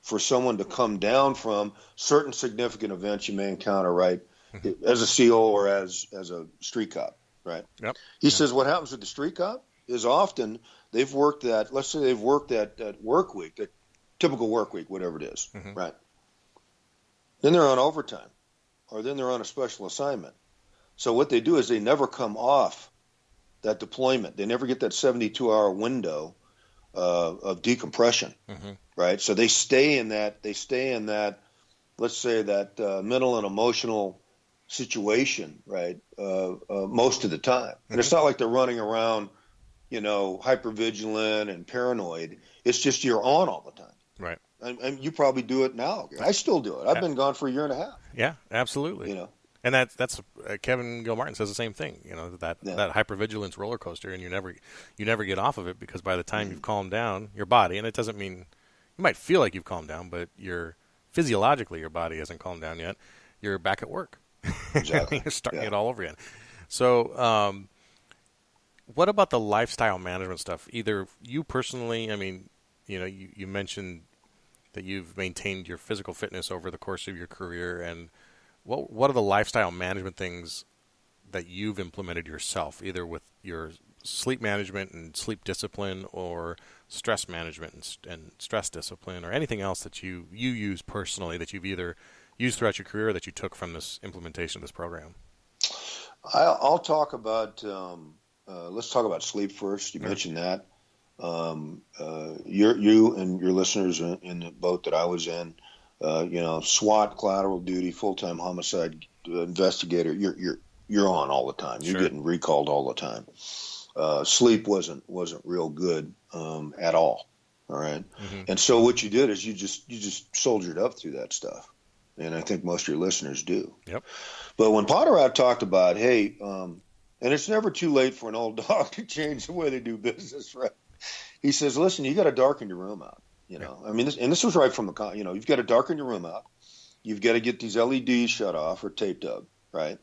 for someone to come down from certain significant events you may encounter, right, mm-hmm. as a SEAL or as a street cop, right? Yep. He says what happens with the street cop is often they've worked that, let's say they've worked that work week, that typical work week, whatever it is, right? Then they're on overtime, or then they're on a special assignment. So what they do is they never come off that deployment. They never get that 72-hour window of decompression, right? So they stay in that, let's say that mental and emotional situation, right? Most of the time. And it's not like they're running around, hypervigilant and paranoid. It's just you're on all the time. Right. And you probably do it now. I still do it. I've been gone for a year and a half. Yeah, absolutely. And that's Kevin Gilmartin says the same thing. That hypervigilance roller coaster, and you never get off of it, because by the time you've calmed down your body, and it doesn't mean you might feel like you've calmed down, but physiologically your body hasn't calmed down yet. You're back at work. Exactly. You're starting it all over again. So, what about the lifestyle management stuff? Either you personally, you mentioned that you've maintained your physical fitness over the course of your career, and what are the lifestyle management things that you've implemented yourself, either with your sleep management and sleep discipline, or stress management and stress discipline, or anything else that you use personally that you've either used throughout your career or that you took from this implementation of this program? I'll talk about, let's talk about sleep first. You mentioned that. You and your listeners are in the boat that I was in. SWAT, collateral duty, full-time homicide investigator. You're on all the time. You're getting recalled all the time. Sleep wasn't real good at all. All right. And so what you did is you just soldiered up through that stuff, and I think most of your listeners do. Yep. But when Potterat talked about, hey, and it's never too late for an old dog to change the way they do business, right? He says, listen, you got to darken your room out. This was right from the, you've got to darken your room out. You've got to get these LEDs shut off or taped up, right?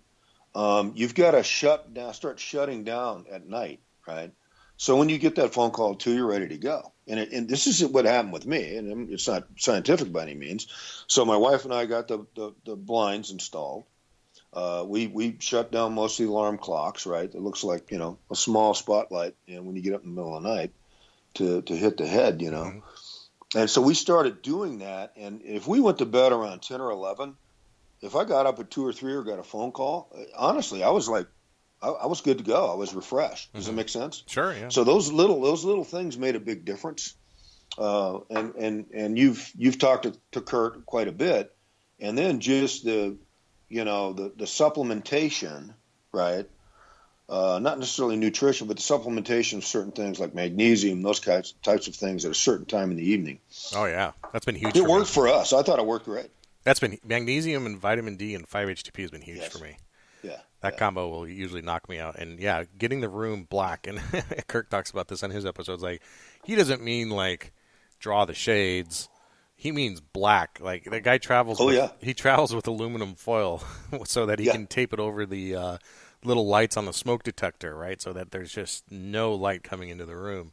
You've got to start shutting down at night, right? So when you get that phone call too, you're ready to go. And this is what happened with me, and it's not scientific by any means. So my wife and I got the blinds installed. We shut down most of the alarm clocks, right? It looks like, a small spotlight, when you get up in the middle of the night to hit the head, And so we started doing that. And if we went to bed around 10 or 11, if I got up at 2 or 3 or got a phone call, honestly, I was like, I was good to go. I was refreshed. Does that make sense? Sure. Yeah. So those little things made a big difference. And you've talked to Kurt quite a bit, and then just the supplementation, right? Not necessarily nutrition, but the supplementation of certain things like magnesium, those types of things at a certain time in the evening. Oh yeah, that's been huge. It worked for us. I thought it worked great. That's been magnesium and vitamin D and 5-HTP has been huge for me. Yeah. That combo will usually knock me out. And yeah, getting the room black, and Kirk talks about this on his episodes, like he doesn't mean like draw the shades. He means black. Like the guy travels he travels with aluminum foil so that he can tape it over the little lights on the smoke detector, right? So that there's just no light coming into the room.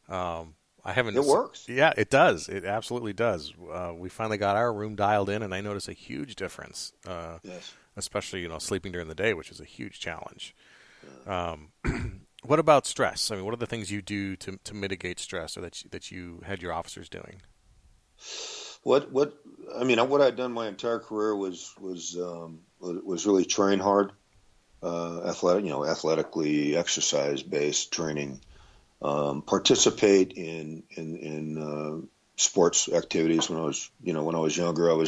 It works. Yeah, it does. It absolutely does. We finally got our room dialed in, and I noticed a huge difference. Yes. Especially, sleeping during the day, which is a huge challenge. Yeah. What about stress? I mean, what are the things you do to mitigate stress, or that you had your officers doing? What I'd done my entire career was really train hard, athletically exercise based training, participate in sports activities. When I was younger, I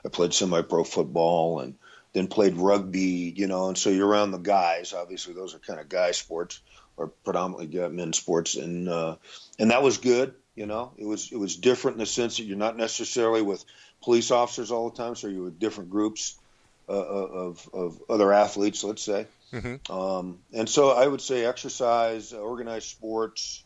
played semi-pro football and then played rugby, and so you're around the guys. Obviously, those are kind of guy sports, or predominantly men's sports, and that was good. It was different in the sense that you're not necessarily with police officers all the time, so you're with different groups of other athletes, let's say. And so I would say exercise, organized sports,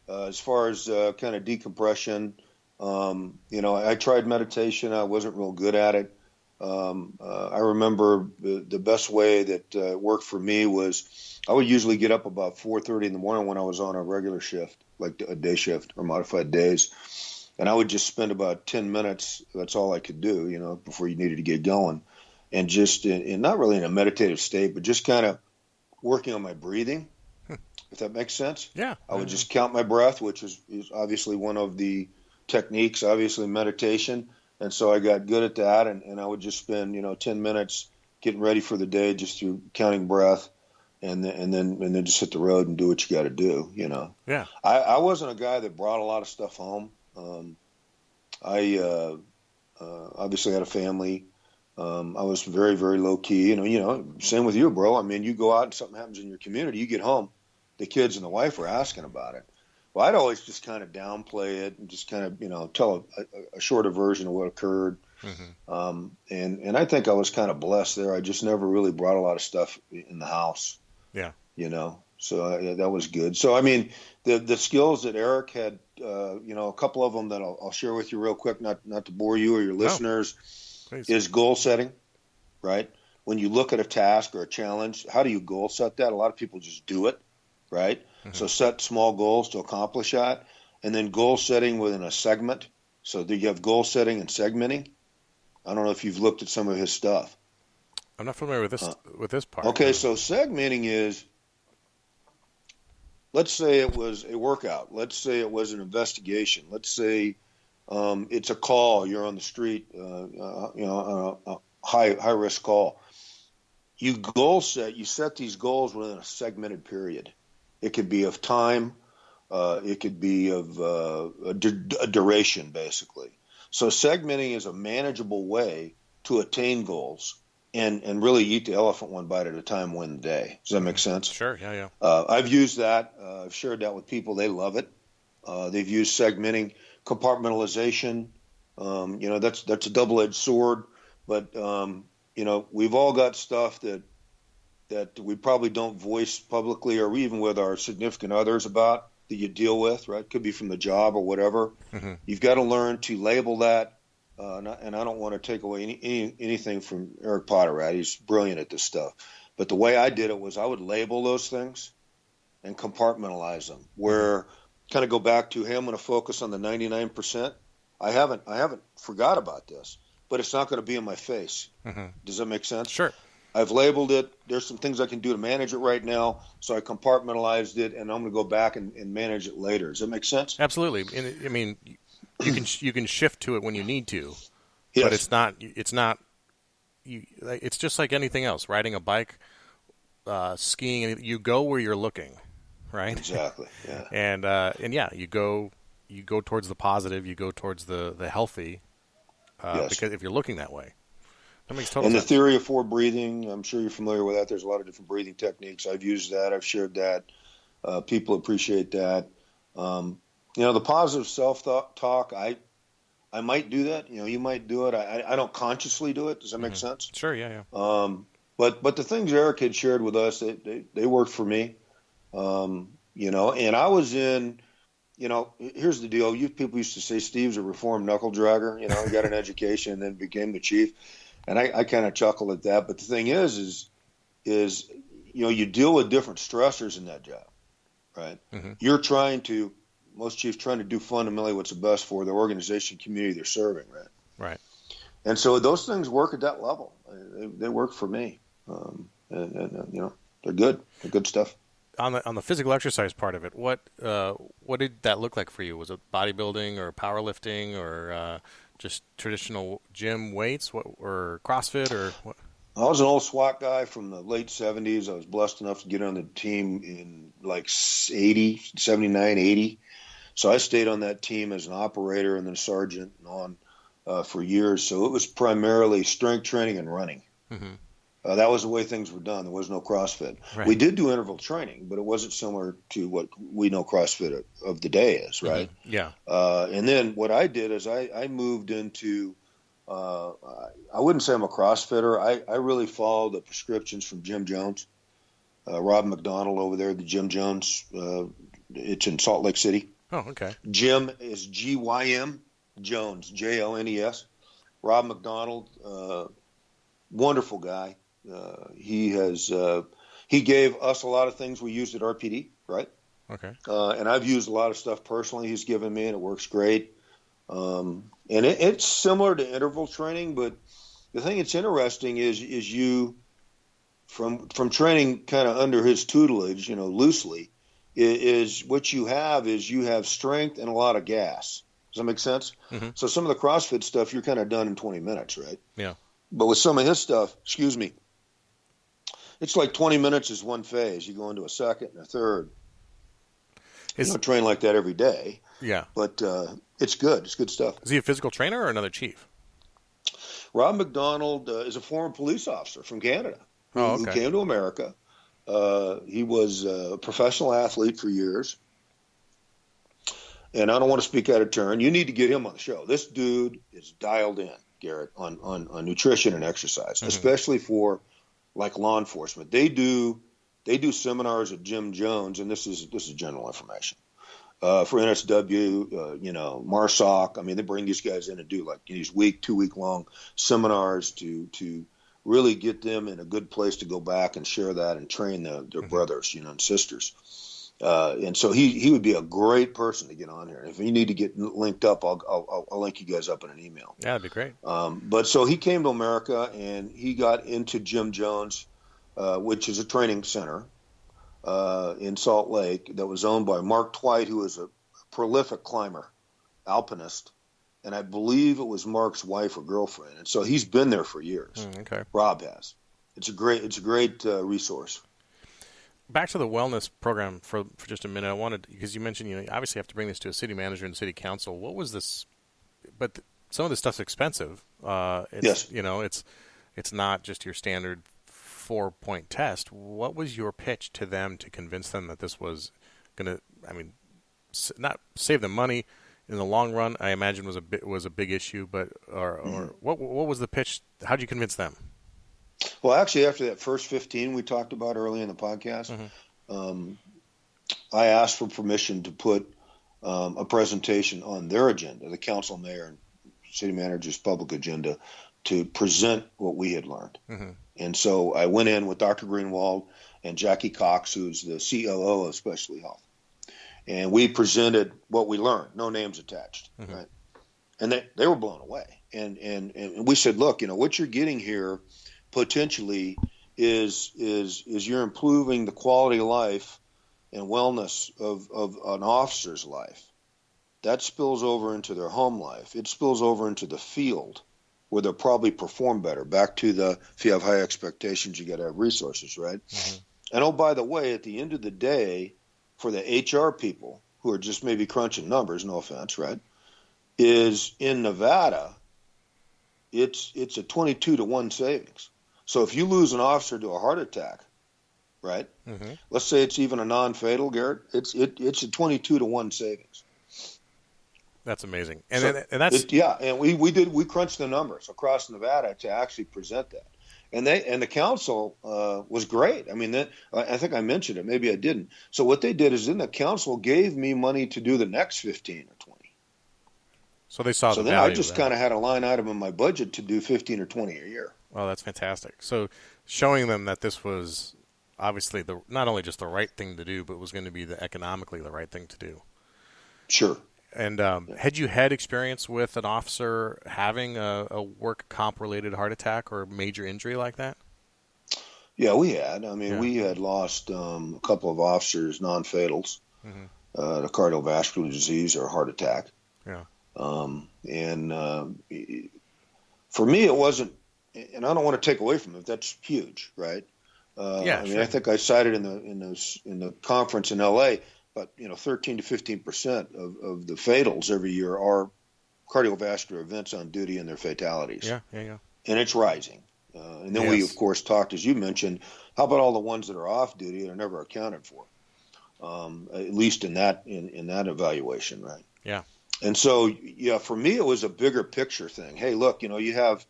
as far as kind of decompression. I tried meditation. I wasn't real good at it. I remember the best way that worked for me was I would usually get up about 4:30 in the morning when I was on a regular shift, like a day shift or modified days. And I would just spend about 10 minutes. That's all I could do, before you needed to get going. And just not really in a meditative state, but just kind of working on my breathing. if that makes sense. Yeah. I would just count my breath, which is obviously one of the techniques, obviously meditation. And so I got good at that. And I would just spend, 10 minutes getting ready for the day just through counting breath and then just hit the road and do what you got to do, Yeah. I wasn't a guy that brought a lot of stuff home. I obviously had a family. I was very, very low key. Same with you, bro. I mean, you go out and something happens in your community, you get home, the kids and the wife are asking about it. Well, I'd always just kind of downplay it and just kind of, tell a shorter version of what occurred. Mm-hmm. And I think I was kind of blessed there. I just never really brought a lot of stuff in the house. Yeah. So that was good. So, I mean, the skills that Eric had, a couple of them that I'll share with you real quick, not to bore you or your listeners, is goal setting, right? When you look at a task or a challenge, how do you goal set that? A lot of people just do it, right? Mm-hmm. So set small goals to accomplish that. And then goal setting within a segment. So you have goal setting and segmenting. I don't know if you've looked at some of his stuff. I'm not familiar with this part. Okay, so segmenting is, let's say it was a workout. Let's say it was an investigation. Let's say it's a call. You're on the street, a high risk call. You goal set. You set these goals within a segmented period. It could be of time. It could be of a duration, basically. So segmenting is a manageable way to attain goals and really eat the elephant one bite at a time, win the day. Does that make sense? Sure. Yeah. I've used that. I've shared that with people. They love it. They've used segmenting, compartmentalization. That's a double-edged sword. But we've all got stuff that we probably don't voice publicly or even with our significant others about that you deal with, right? Could be from the job or whatever. Mm-hmm. You've got to learn to label that. And I don't want to take away anything from Eric Potterat. He's brilliant at this stuff. But the way I did it was I would label those things and compartmentalize them. Where kind of go back to, hey, I'm going to focus on the 99%. I haven't forgot about this, but it's not going to be in my face. Mm-hmm. Does that make sense? Sure. I've labeled it. There's some things I can do to manage it right now. So I compartmentalized it, and I'm going to go back and manage it later. Does that make sense? Absolutely. I mean, you can shift to it when you need to, yes. But it's just like anything else. Riding a bike, skiing, you go where you're looking, right? Exactly. Yeah. And you go towards the positive. You go towards the healthy, yes. Because if you're looking that way. That makes total sense. And the theory of 4 breathing, I'm sure you're familiar with that. There's a lot of different breathing techniques. I've used that. I've shared that. People appreciate that. The positive self-talk, I might do that. You might do it. I don't consciously do it. Does that make sense? Sure, yeah. But the things Eric had shared with us, they worked for me. And I was in, here's the deal. People used to say Steve's a reformed knuckle dragger. He got an education and then became the chief. And I kind of chuckled at that. But the thing is you deal with different stressors in that job, right? Mm-hmm. Most chiefs trying to do fundamentally what's the best for the organization community they're serving, right? Right. And so those things work at that level. They work for me. And they're good. They're good stuff. On the physical exercise part of it, what did that look like for you? Was it bodybuilding or powerlifting or just traditional gym weights, or CrossFit, or what? I was an old SWAT guy from the late 70s. I was blessed enough to get on the team in like 79, 80. So I stayed on that team as an operator and then a sergeant and on for years. So it was primarily strength training and running. Mm-hmm. That was the way things were done. There was no CrossFit. Right. We did do interval training, but it wasn't similar to what we know CrossFit of the day is, right? Mm-hmm. Yeah. And then what I did is I moved into I wouldn't say I'm a CrossFitter. I really follow the prescriptions from Jim Jones, Rob McDonald over there, the Jim Jones. It's in Salt Lake City. Oh, okay. Jim is Gym, Jones, Jones. Rob McDonald, wonderful guy. He gave us a lot of things we used at RPD, right? Okay. And I've used a lot of stuff personally he's given me, and it works great. And it's similar to interval training, but the thing that's interesting is you from training kind of under his tutelage, loosely, is what you have is you have strength and a lot of gas. Does that make sense? Mm-hmm. So some of the CrossFit stuff, you're kind of done in 20 minutes, right? Yeah. But with some of his stuff, it's like 20 minutes is one phase. You go into a second and a third. You don't train like that every day. Yeah. But it's good. It's good stuff. Is he a physical trainer or another chief? Rob McDonald is a former police officer from Canada who came to America. He was a professional athlete for years. And I don't want to speak out of turn. You need to get him on the show. This dude is dialed in, Garrett, on nutrition and exercise, especially for like law enforcement. They do seminars at Jim Jones, and this is general information. For NSW, MARSOC. I mean, they bring these guys in and do like these 2-week long seminars to really get them in a good place to go back and share that and train their brothers, and sisters. And so he would be a great person to get on here. If you need to get linked up, I'll link you guys up in an email. Yeah, that'd be great. But so he came to America and he got into Jim Jones, which is a training center in Salt Lake that was owned by Mark Twight, who is a prolific climber, alpinist, and I believe it was Mark's wife or girlfriend. And so he's been there for years. Okay. Rob has. It's a great resource. Back to the wellness program for just a minute. I wanted, because you mentioned, you obviously have to bring this to a city manager and city council. What was this? But some of this stuff's expensive. Yes. It's not just your standard 4-point test. What was your pitch to them to convince them that this was going to, not save them money in the long run? I imagine was a big issue, but what was the pitch? How'd you convince them? Well, actually, after that first 15 we talked about early in the podcast, I asked for permission to put a presentation on their agenda, the council, mayor, and city manager's public agenda, to present what we had learned. And so I went in with Dr. Greenwald and Jackie Cox, who's the COO of Specialty Health. And we presented what we learned, no names attached, right? And they were blown away. And we said, look, what you're getting here potentially is you're improving the quality of life and wellness of an officer's life. That spills over into their home life. It spills over into the field where they'll probably perform better. Back to if you have high expectations, you got to have resources, right? And oh, by the way, at the end of the day, for the HR people who are just maybe crunching numbers, no offense, right, is in Nevada, it's a 22-to-1 savings. So if you lose an officer to a heart attack, right? Let's say it's even a non-fatal, Garrett. It's a 22-to-1 savings. That's amazing. And we crunched the numbers across Nevada to actually present that. And the council was great. I mean, I think I mentioned it. Maybe I didn't. So what they did is then the council gave me money to do the next 15 or 20. So they saw the value. So then I just kind of had a line item in my budget to do 15 or 20 a year. Well, that's fantastic. So showing them that this was obviously not only just the right thing to do, but was going to be economically the right thing to do. Sure. And had you had experience with an officer having a work comp-related heart attack or major injury like that? Yeah, we had. I mean, we had lost a couple of officers, non-fatals, to cardiovascular disease or heart attack. Yeah. For me, it wasn't, and I don't want to take away from it. That's huge, right? I think I cited in the conference in L.A., but 13 to 15% of the fatals every year are cardiovascular events on duty and their fatalities. Yeah. And it's rising. And then we, of course, talked, as you mentioned, how about all the ones that are off duty that are never accounted for, at least in that evaluation, right? Yeah. And so, for me, it was a bigger picture thing. Hey, look, you have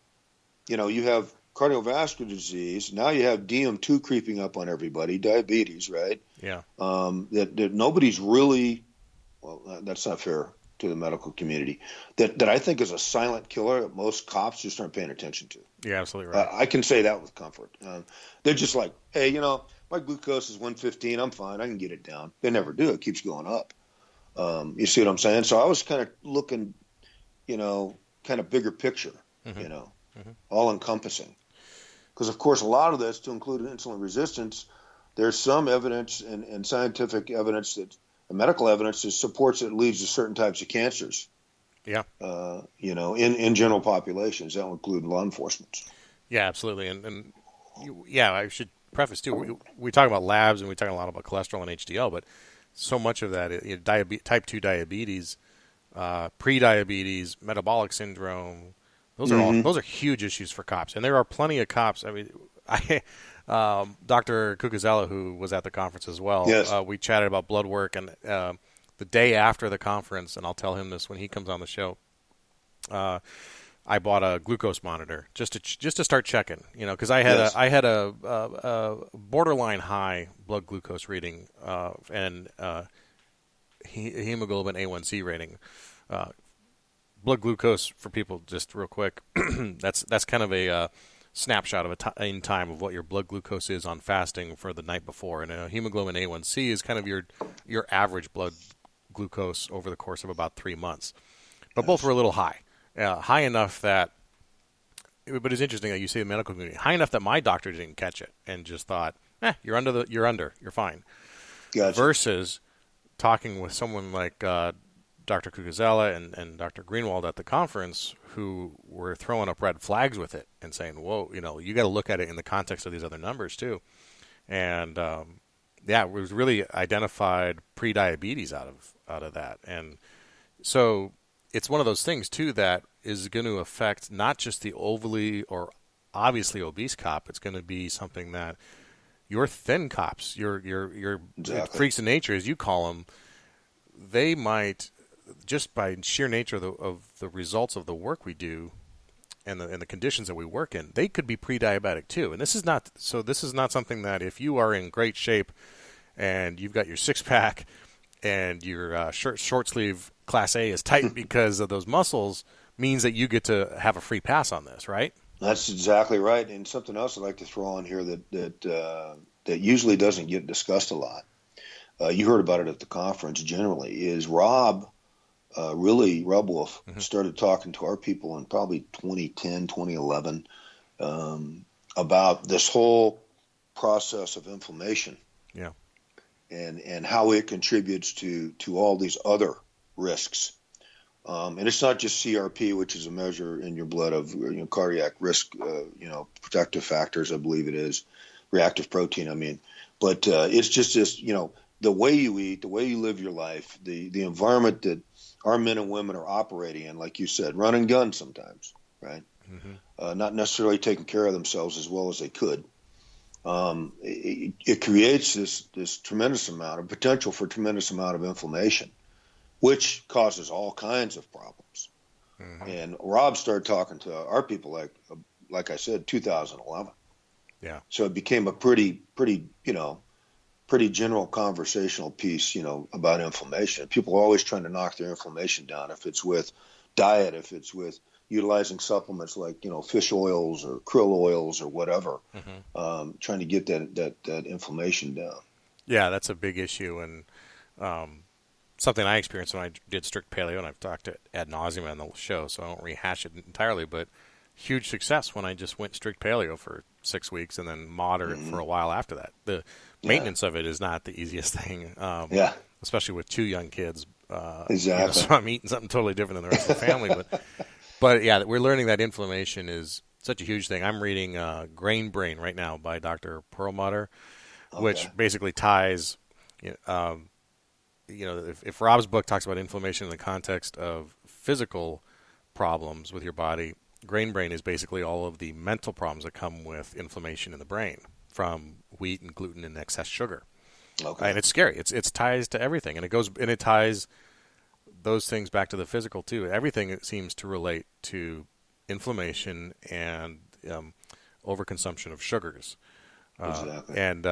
cardiovascular disease. Now you have DM2 creeping up on everybody, diabetes, right? Yeah. That nobody's really, that's not fair to the medical community, that I think is a silent killer that most cops just aren't paying attention to. You're absolutely right. I can say that with comfort. They're just like, hey, my glucose is 115. I'm fine. I can get it down. They never do. It keeps going up. You see what I'm saying? So I was kind of looking, kind of bigger picture, all encompassing. Because, of course, a lot of this, to include insulin resistance, there's some evidence and scientific evidence that medical evidence that supports it leads to certain types of cancers. Yeah. In general populations, that will include law enforcement. Yeah, absolutely. Yeah, I should preface too. We talk about labs and we talk a lot about cholesterol and HDL, but so much of that, type 2 diabetes, pre-diabetes, metabolic syndrome, those are huge issues for cops. And there are plenty of cops. I mean, Dr. Cucuzella, who was at the conference as well, yes. We chatted about blood work, and the day after the conference, and I'll tell him this when he comes on the show, I bought a glucose monitor just to start checking, because I had a borderline high blood glucose reading and hemoglobin A1C rating. Blood glucose, for people, just real quick, that's kind of a snapshot of in time of what your blood glucose is on fasting for the night before, and hemoglobin A1C is kind of your average blood glucose over the course of about 3 months. But both were a little high. High enough that, but it's interesting that you say the medical community, high enough that my doctor didn't catch it and just thought, you're fine. Gotcha. Versus talking with someone like Dr. Cucuzella and Dr. Greenwald at the conference, who were throwing up red flags with it and saying, whoa, you got to look at it in the context of these other numbers too. And it was really identified pre-diabetes out of that. And so it's one of those things too that is going to affect not just the overly or obviously obese cop. It's going to be something that your thin cops, your exactly. freaks of nature, as you call them, they might, just by sheer nature of the results of the work we do and the conditions that we work in, they could be pre-diabetic too. And this is not something that, if you are in great shape and you've got your six-pack and your short sleeve Class A is tight because of those muscles, means that you get to have a free pass on this, right? That's exactly right. And something else I'd like to throw on here that usually doesn't get discussed a lot. You heard about it at the conference generally, is Rob Wolf started talking to our people in probably 2010, 2011 about this whole process of inflammation. Yeah. And how it contributes to all these other risks. And it's not just CRP, which is a measure in your blood of cardiac risk, protective factors, I believe it is, reactive protein, I mean. But it's just this, the way you eat, the way you live your life, the environment that our men and women are operating in, like you said, run and gun sometimes, right? Mm-hmm. Not necessarily taking care of themselves as well as they could. It creates this tremendous amount of potential for tremendous amount of inflammation, which causes all kinds of problems. Mm-hmm. And Rob started talking to our people, like I said, 2011. Yeah. So it became a pretty general conversational piece, about inflammation. People are always trying to knock their inflammation down. If it's with diet, if it's with utilizing supplements like, fish oils or krill oils or whatever, trying to get that inflammation down. Yeah, that's a big issue. And something I experienced when I did strict paleo, and I've talked it ad nauseum on the show, so I don't rehash it entirely, but huge success when I just went strict paleo for 6 weeks and then moderate for a while after that. The maintenance of it is not the easiest thing, especially with 2 young kids. Exactly. So I'm eating something totally different than the rest of the family. But yeah, we're learning that inflammation is such a huge thing. I'm reading Grain Brain right now by Dr. Perlmutter, which basically ties, if Rob's book talks about inflammation in the context of physical problems with your body, Grain Brain is basically all of the mental problems that come with inflammation in the brain from wheat and gluten and excess sugar. Okay. And it's scary. It's ties to everything, and it ties those things back to the physical too. Everything seems to relate to inflammation and overconsumption of sugars. Exactly. And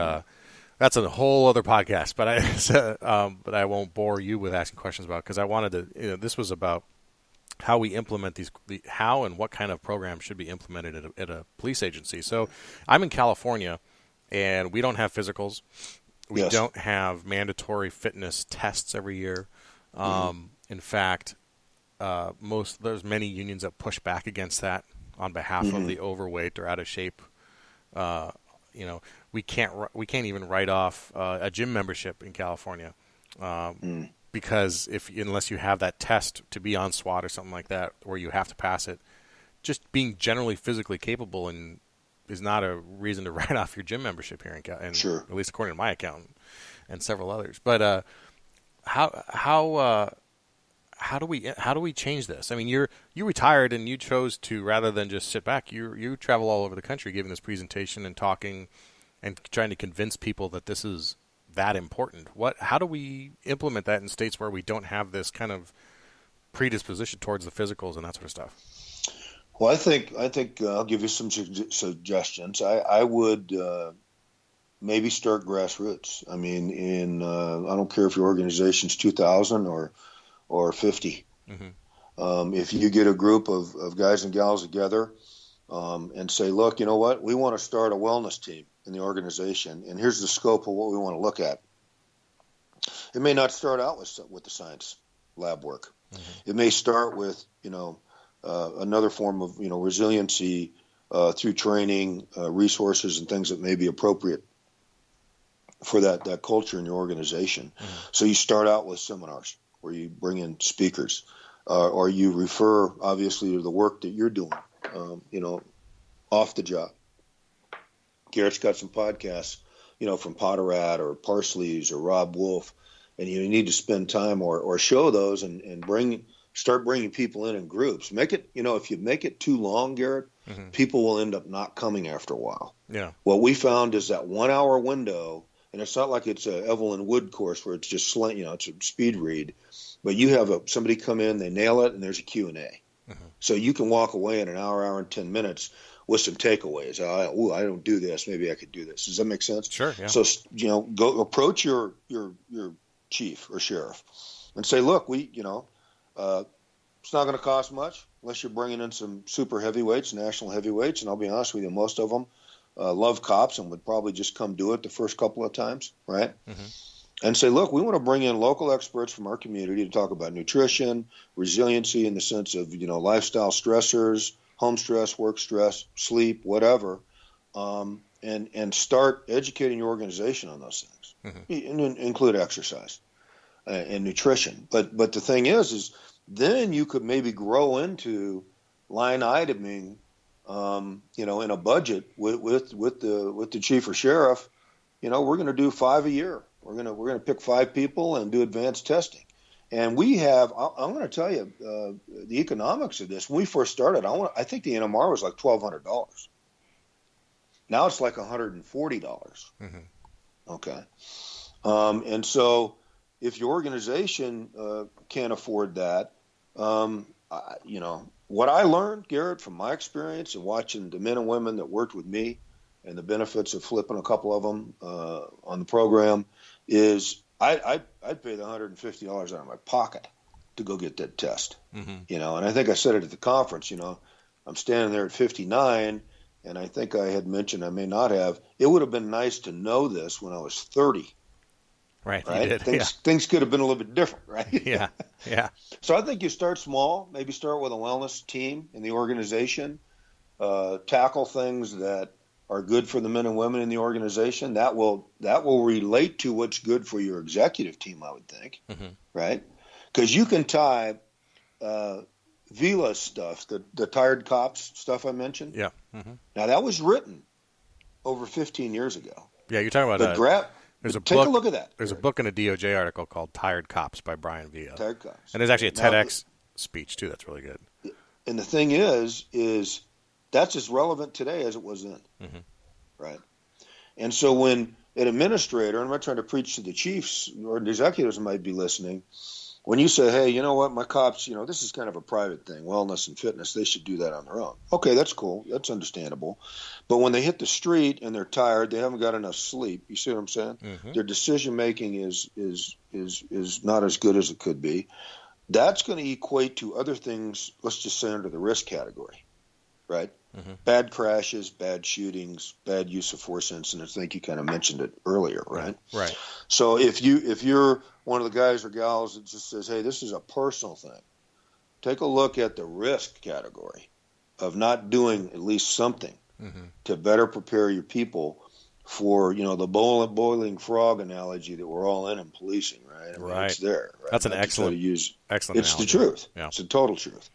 that's a whole other podcast, but I won't bore you with asking questions about it, because I wanted to. This was about how we implement how and what kind of programs should be implemented at a police agency. So I'm in California, and we don't have physicals. We don't have mandatory fitness tests every year. In fact, there's many unions that push back against that on behalf of the overweight or out of shape we can't even write off a gym membership in California. Because unless you have that test to be on SWAT or something like that, where you have to pass it, just being generally physically capable is not a reason to write off your gym membership here Sure. at least according to my accountant and several others. But how do we change this? I mean, you retired and you chose to, rather than just sit back, you travel all over the country giving this presentation and talking and trying to convince people that this is that important. How do we implement that in states where we don't have this kind of predisposition towards the physicals and that sort of stuff? Well, I think I'll give you some suggestions. I would maybe start grassroots. I mean, I don't care if your organization's 2,000 or 50. If you get a group of guys and gals together and say, look, you know what, we want to start a wellness team in the organization, and here's the scope of what we want to look at. It may not start out with the science lab work. It may start with another form of resiliency through training, resources, and things that may be appropriate for that culture in your organization. So you start out with seminars where you bring in speakers, or you refer obviously to the work that you're doing, off the job. Garrett's got some podcasts, from Potterat or Parsley's or Rob Wolf, and you need to spend time or show those and start bringing people in groups. Make it, if you make it too long, Garrett, people will end up not coming after a while. Yeah. What we found is that 1 hour window, and it's not like it's a Evelyn Wood course where it's just it's a speed read, but you have somebody come in, they nail it, and there's a Q&A. So you can walk away in an hour and 10 minutes with some takeaways. I don't do this. Maybe I could do this. Does that make sense? Sure. Yeah. So go approach your chief or sheriff and say, look, it's not going to cost much unless you're bringing in some super heavyweights, national heavyweights. And I'll be honest with you, most of them love cops and would probably just come do it the first couple of times, right? And say, look, we want to bring in local experts from our community to talk about nutrition, resiliency in the sense of, lifestyle stressors, home stress, work stress, sleep, whatever, and start educating your organization on those things, and include exercise and nutrition. But the thing is then you could maybe grow into line iteming, in a budget with the chief or sheriff. We're going to do 5 a year. We're going to pick 5 people and do advanced testing. And we have, I'm going to tell you, the economics of this. When we first started, I think the NMR was like $1,200. Now it's like $140. Okay. And so if your organization can't afford that, what I learned, Garrett, from my experience and watching the men and women that worked with me and the benefits of flipping a couple of them on the program is I'd pay the $150 out of my pocket to go get that test. And I think I said it at the conference. I'm standing there at 59, and I think I had mentioned, I may not have, it would have been nice to know this when I was 30. Right. You did. Things could have been a little bit different, right? Yeah. So I think you start small, maybe start with a wellness team in the organization, tackle things that are good for the men and women in the organization. That will relate to what's good for your executive team, I would think, right? Because you can tie Vila's stuff, the tired cops stuff I mentioned. Yeah. Now that was written over 15 years ago. Yeah, you're talking about take a look at that. There's a book and a DOJ article called "Tired Cops" by Brian Villa. Tired Cops. And there's actually a TEDx speech too. That's really good. And the thing is that's as relevant today as it was then, right? And so when an administrator, and I'm not trying to preach to the chiefs or the executives who might be listening, when you say, hey, you know what, my cops, this is kind of a private thing, wellness and fitness, they should do that on their own. Okay, that's cool. That's understandable. But when they hit the street and they're tired, they haven't got enough sleep. You see what I'm saying? Their decision making is not as good as it could be. That's going to equate to other things, let's just say under the risk category, right? Bad crashes, bad shootings, bad use of force incidents. I think you kind of mentioned it earlier, right? Right. So if you're one of the guys or gals that just says, hey, this is a personal thing, take a look at the risk category of not doing at least something to better prepare your people for, the boiling frog analogy that we're all in policing, right? I mean, Right. it's there, right? That's an Not to try to use, excellent it's analogy. the truth. Yeah. It's the total truth.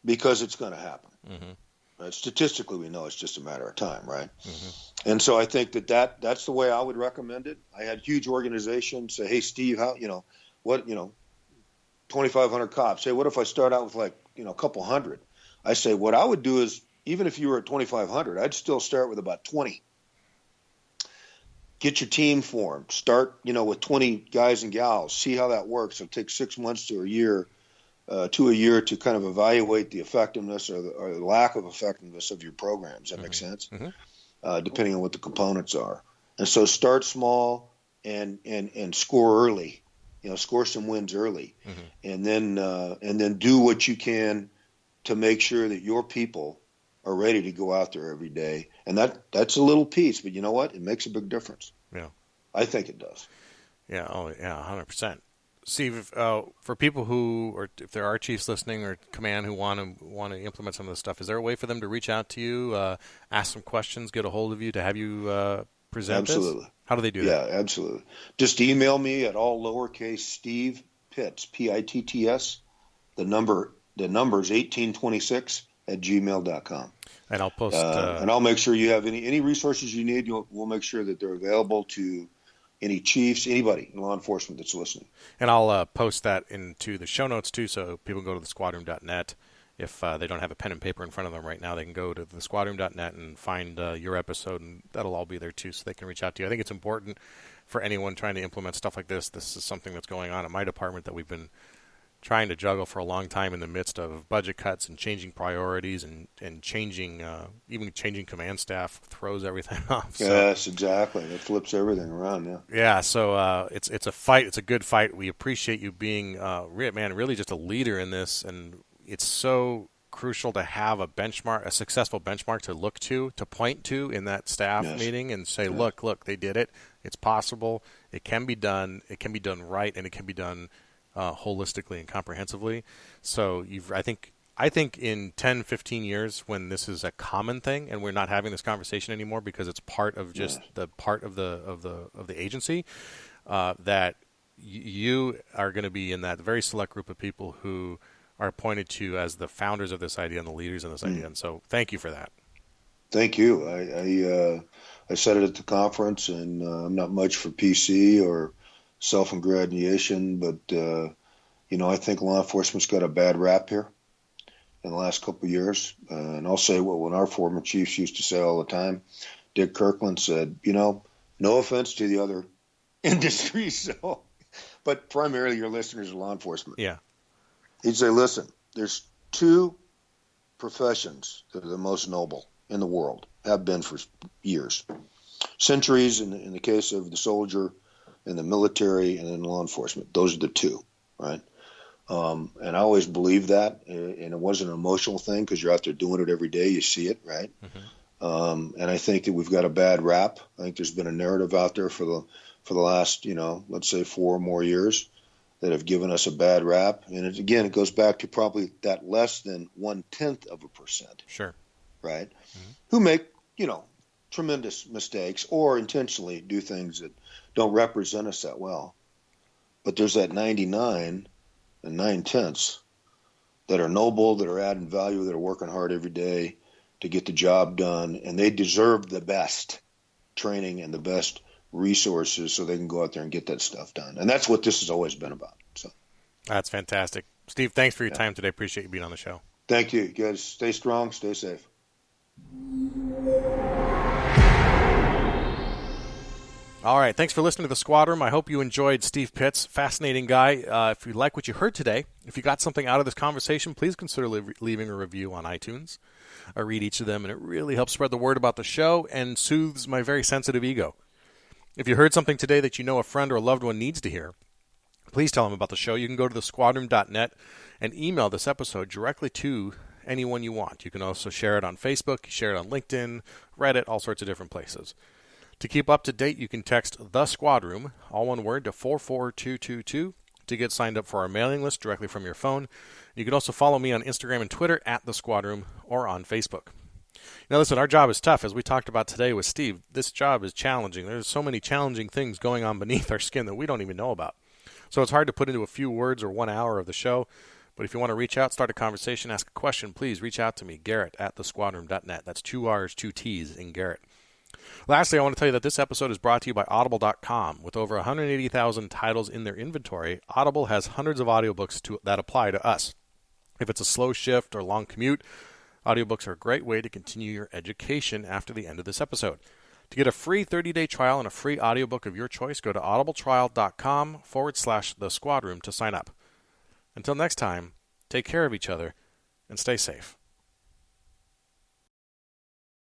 Because it's going to happen. Mm-hmm. Right? Statistically, we know it's just a matter of time, right? Mm-hmm. And so I think that's the way I would recommend it. I had huge organizations say, hey, Steve, how, 2,500 cops. Hey, what if I start out with a couple hundred? I say, what I would do is, even if you were at 2,500, I'd still start with about 20. Get your team formed. Start, with 20 guys and gals. See how that works. It'll take 6 months to a year to kind of evaluate the effectiveness or the lack of effectiveness of your programs. That makes sense? Mm-hmm. Depending on what the components are. And so start small and score early. Score some wins early. Mm-hmm. And then do what you can to make sure that your people are ready to go out there every day. And that's a little piece, but you know what? It makes a big difference. Yeah. I think it does. Yeah. Oh, yeah. 100%. Steve, for people who, or if there are chiefs listening or command who want to implement some of this stuff, is there a way for them to reach out to you, ask some questions, get a hold of you, to have you present Absolutely. this? How do they do that? Yeah, absolutely. Just email me at all lowercase Steve Pitts, Pitts. The number is 1826 @gmail.com. And I'll post. And I'll make sure you have any resources you need. We'll make sure that they're available to any chiefs, anybody in law enforcement that's listening. And I'll post that into the show notes too, so people can go to thesquadroom.net. If they don't have a pen and paper in front of them right now, they can go to thesquadroom.net and find your episode, and that'll all be there too, so they can reach out to you. I think it's important for anyone trying to implement stuff like this. This is something that's going on at my department that we've been trying to juggle for a long time in the midst of budget cuts and changing priorities and changing, even changing command staff throws everything off. So, yes, exactly. It flips everything around, yeah. Yeah, so it's a fight. It's a good fight. We appreciate you being, really just a leader in this, and it's so crucial to have a benchmark, a successful benchmark to look to point to in that staff meeting and say, look, they did it. It's possible. It can be done. It can be done right, and it can be done holistically and comprehensively. So I think in 10, 15 years, when this is a common thing and we're not having this conversation anymore because it's part of just the part of the agency, that you are going to be in that very select group of people who are pointed to as the founders of this idea and the leaders in this idea. And so thank you for that. Thank you. I said it at the conference, and I'm not much for PC or self-ingratulation, but I think law enforcement's got a bad rap here in the last couple of years. And I'll say what one of our former chiefs used to say all the time. Dick Kirkland said, no offense to the other industries, but primarily your listeners are law enforcement. Yeah. He'd say, listen, there's two professions that are the most noble in the world, have been for years, centuries in the case of the soldier, in the military, and in law enforcement. Those are the two, right? And I always believed that, and it wasn't an emotional thing because you're out there doing it every day. You see it, right? Mm-hmm. And I think that we've got a bad rap. I think there's been a narrative out there for the last, let's say 4 or more years that have given us a bad rap. And it goes back to probably that less than 0.1%. Sure. Right? Mm-hmm. Who make, tremendous mistakes or intentionally do things that don't represent us that well. But there's that 99 and 9/10 that are noble, that are adding value, that are working hard every day to get the job done, and they deserve the best training and the best resources so they can go out there and get that stuff done. And that's what this has always been about. So that's fantastic. Steve, thanks for your time today. Appreciate you being on the show. Thank you. You guys stay strong, stay safe. All right, thanks for listening to The Squad Room. I hope you enjoyed Steve Pitts, fascinating guy. If you like what you heard today, if you got something out of this conversation, please consider leaving a review on iTunes. I read each of them, and it really helps spread the word about the show and soothes my very sensitive ego. If you heard something today that you know a friend or a loved one needs to hear, please tell them about the show. You can go to thesquadroom.net and email this episode directly to anyone you want. You can also share it on Facebook, share it on LinkedIn, Reddit, all sorts of different places. To keep up to date, you can text The Squad Room, all one word, to 44222 to get signed up for our mailing list directly from your phone. You can also follow me on Instagram and Twitter at The Squad Room or on Facebook. Now, listen, our job is tough. As we talked about today with Steve, this job is challenging. There's so many challenging things going on beneath our skin that we don't even know about. So it's hard to put into a few words or 1 hour of the show. But if you want to reach out, start a conversation, ask a question, please reach out to me, Garrett@thesquadroom.net. That's 2 R's, 2 T's in Garrett. Lastly, I want to tell you that this episode is brought to you by Audible.com. With over 180,000 titles in their inventory, Audible has hundreds of audiobooks that apply to us. If it's a slow shift or long commute, audiobooks are a great way to continue your education after the end of this episode. To get a free 30-day trial and a free audiobook of your choice, go to audibletrial.com/The Squad Room to sign up. Until next time, take care of each other and stay safe.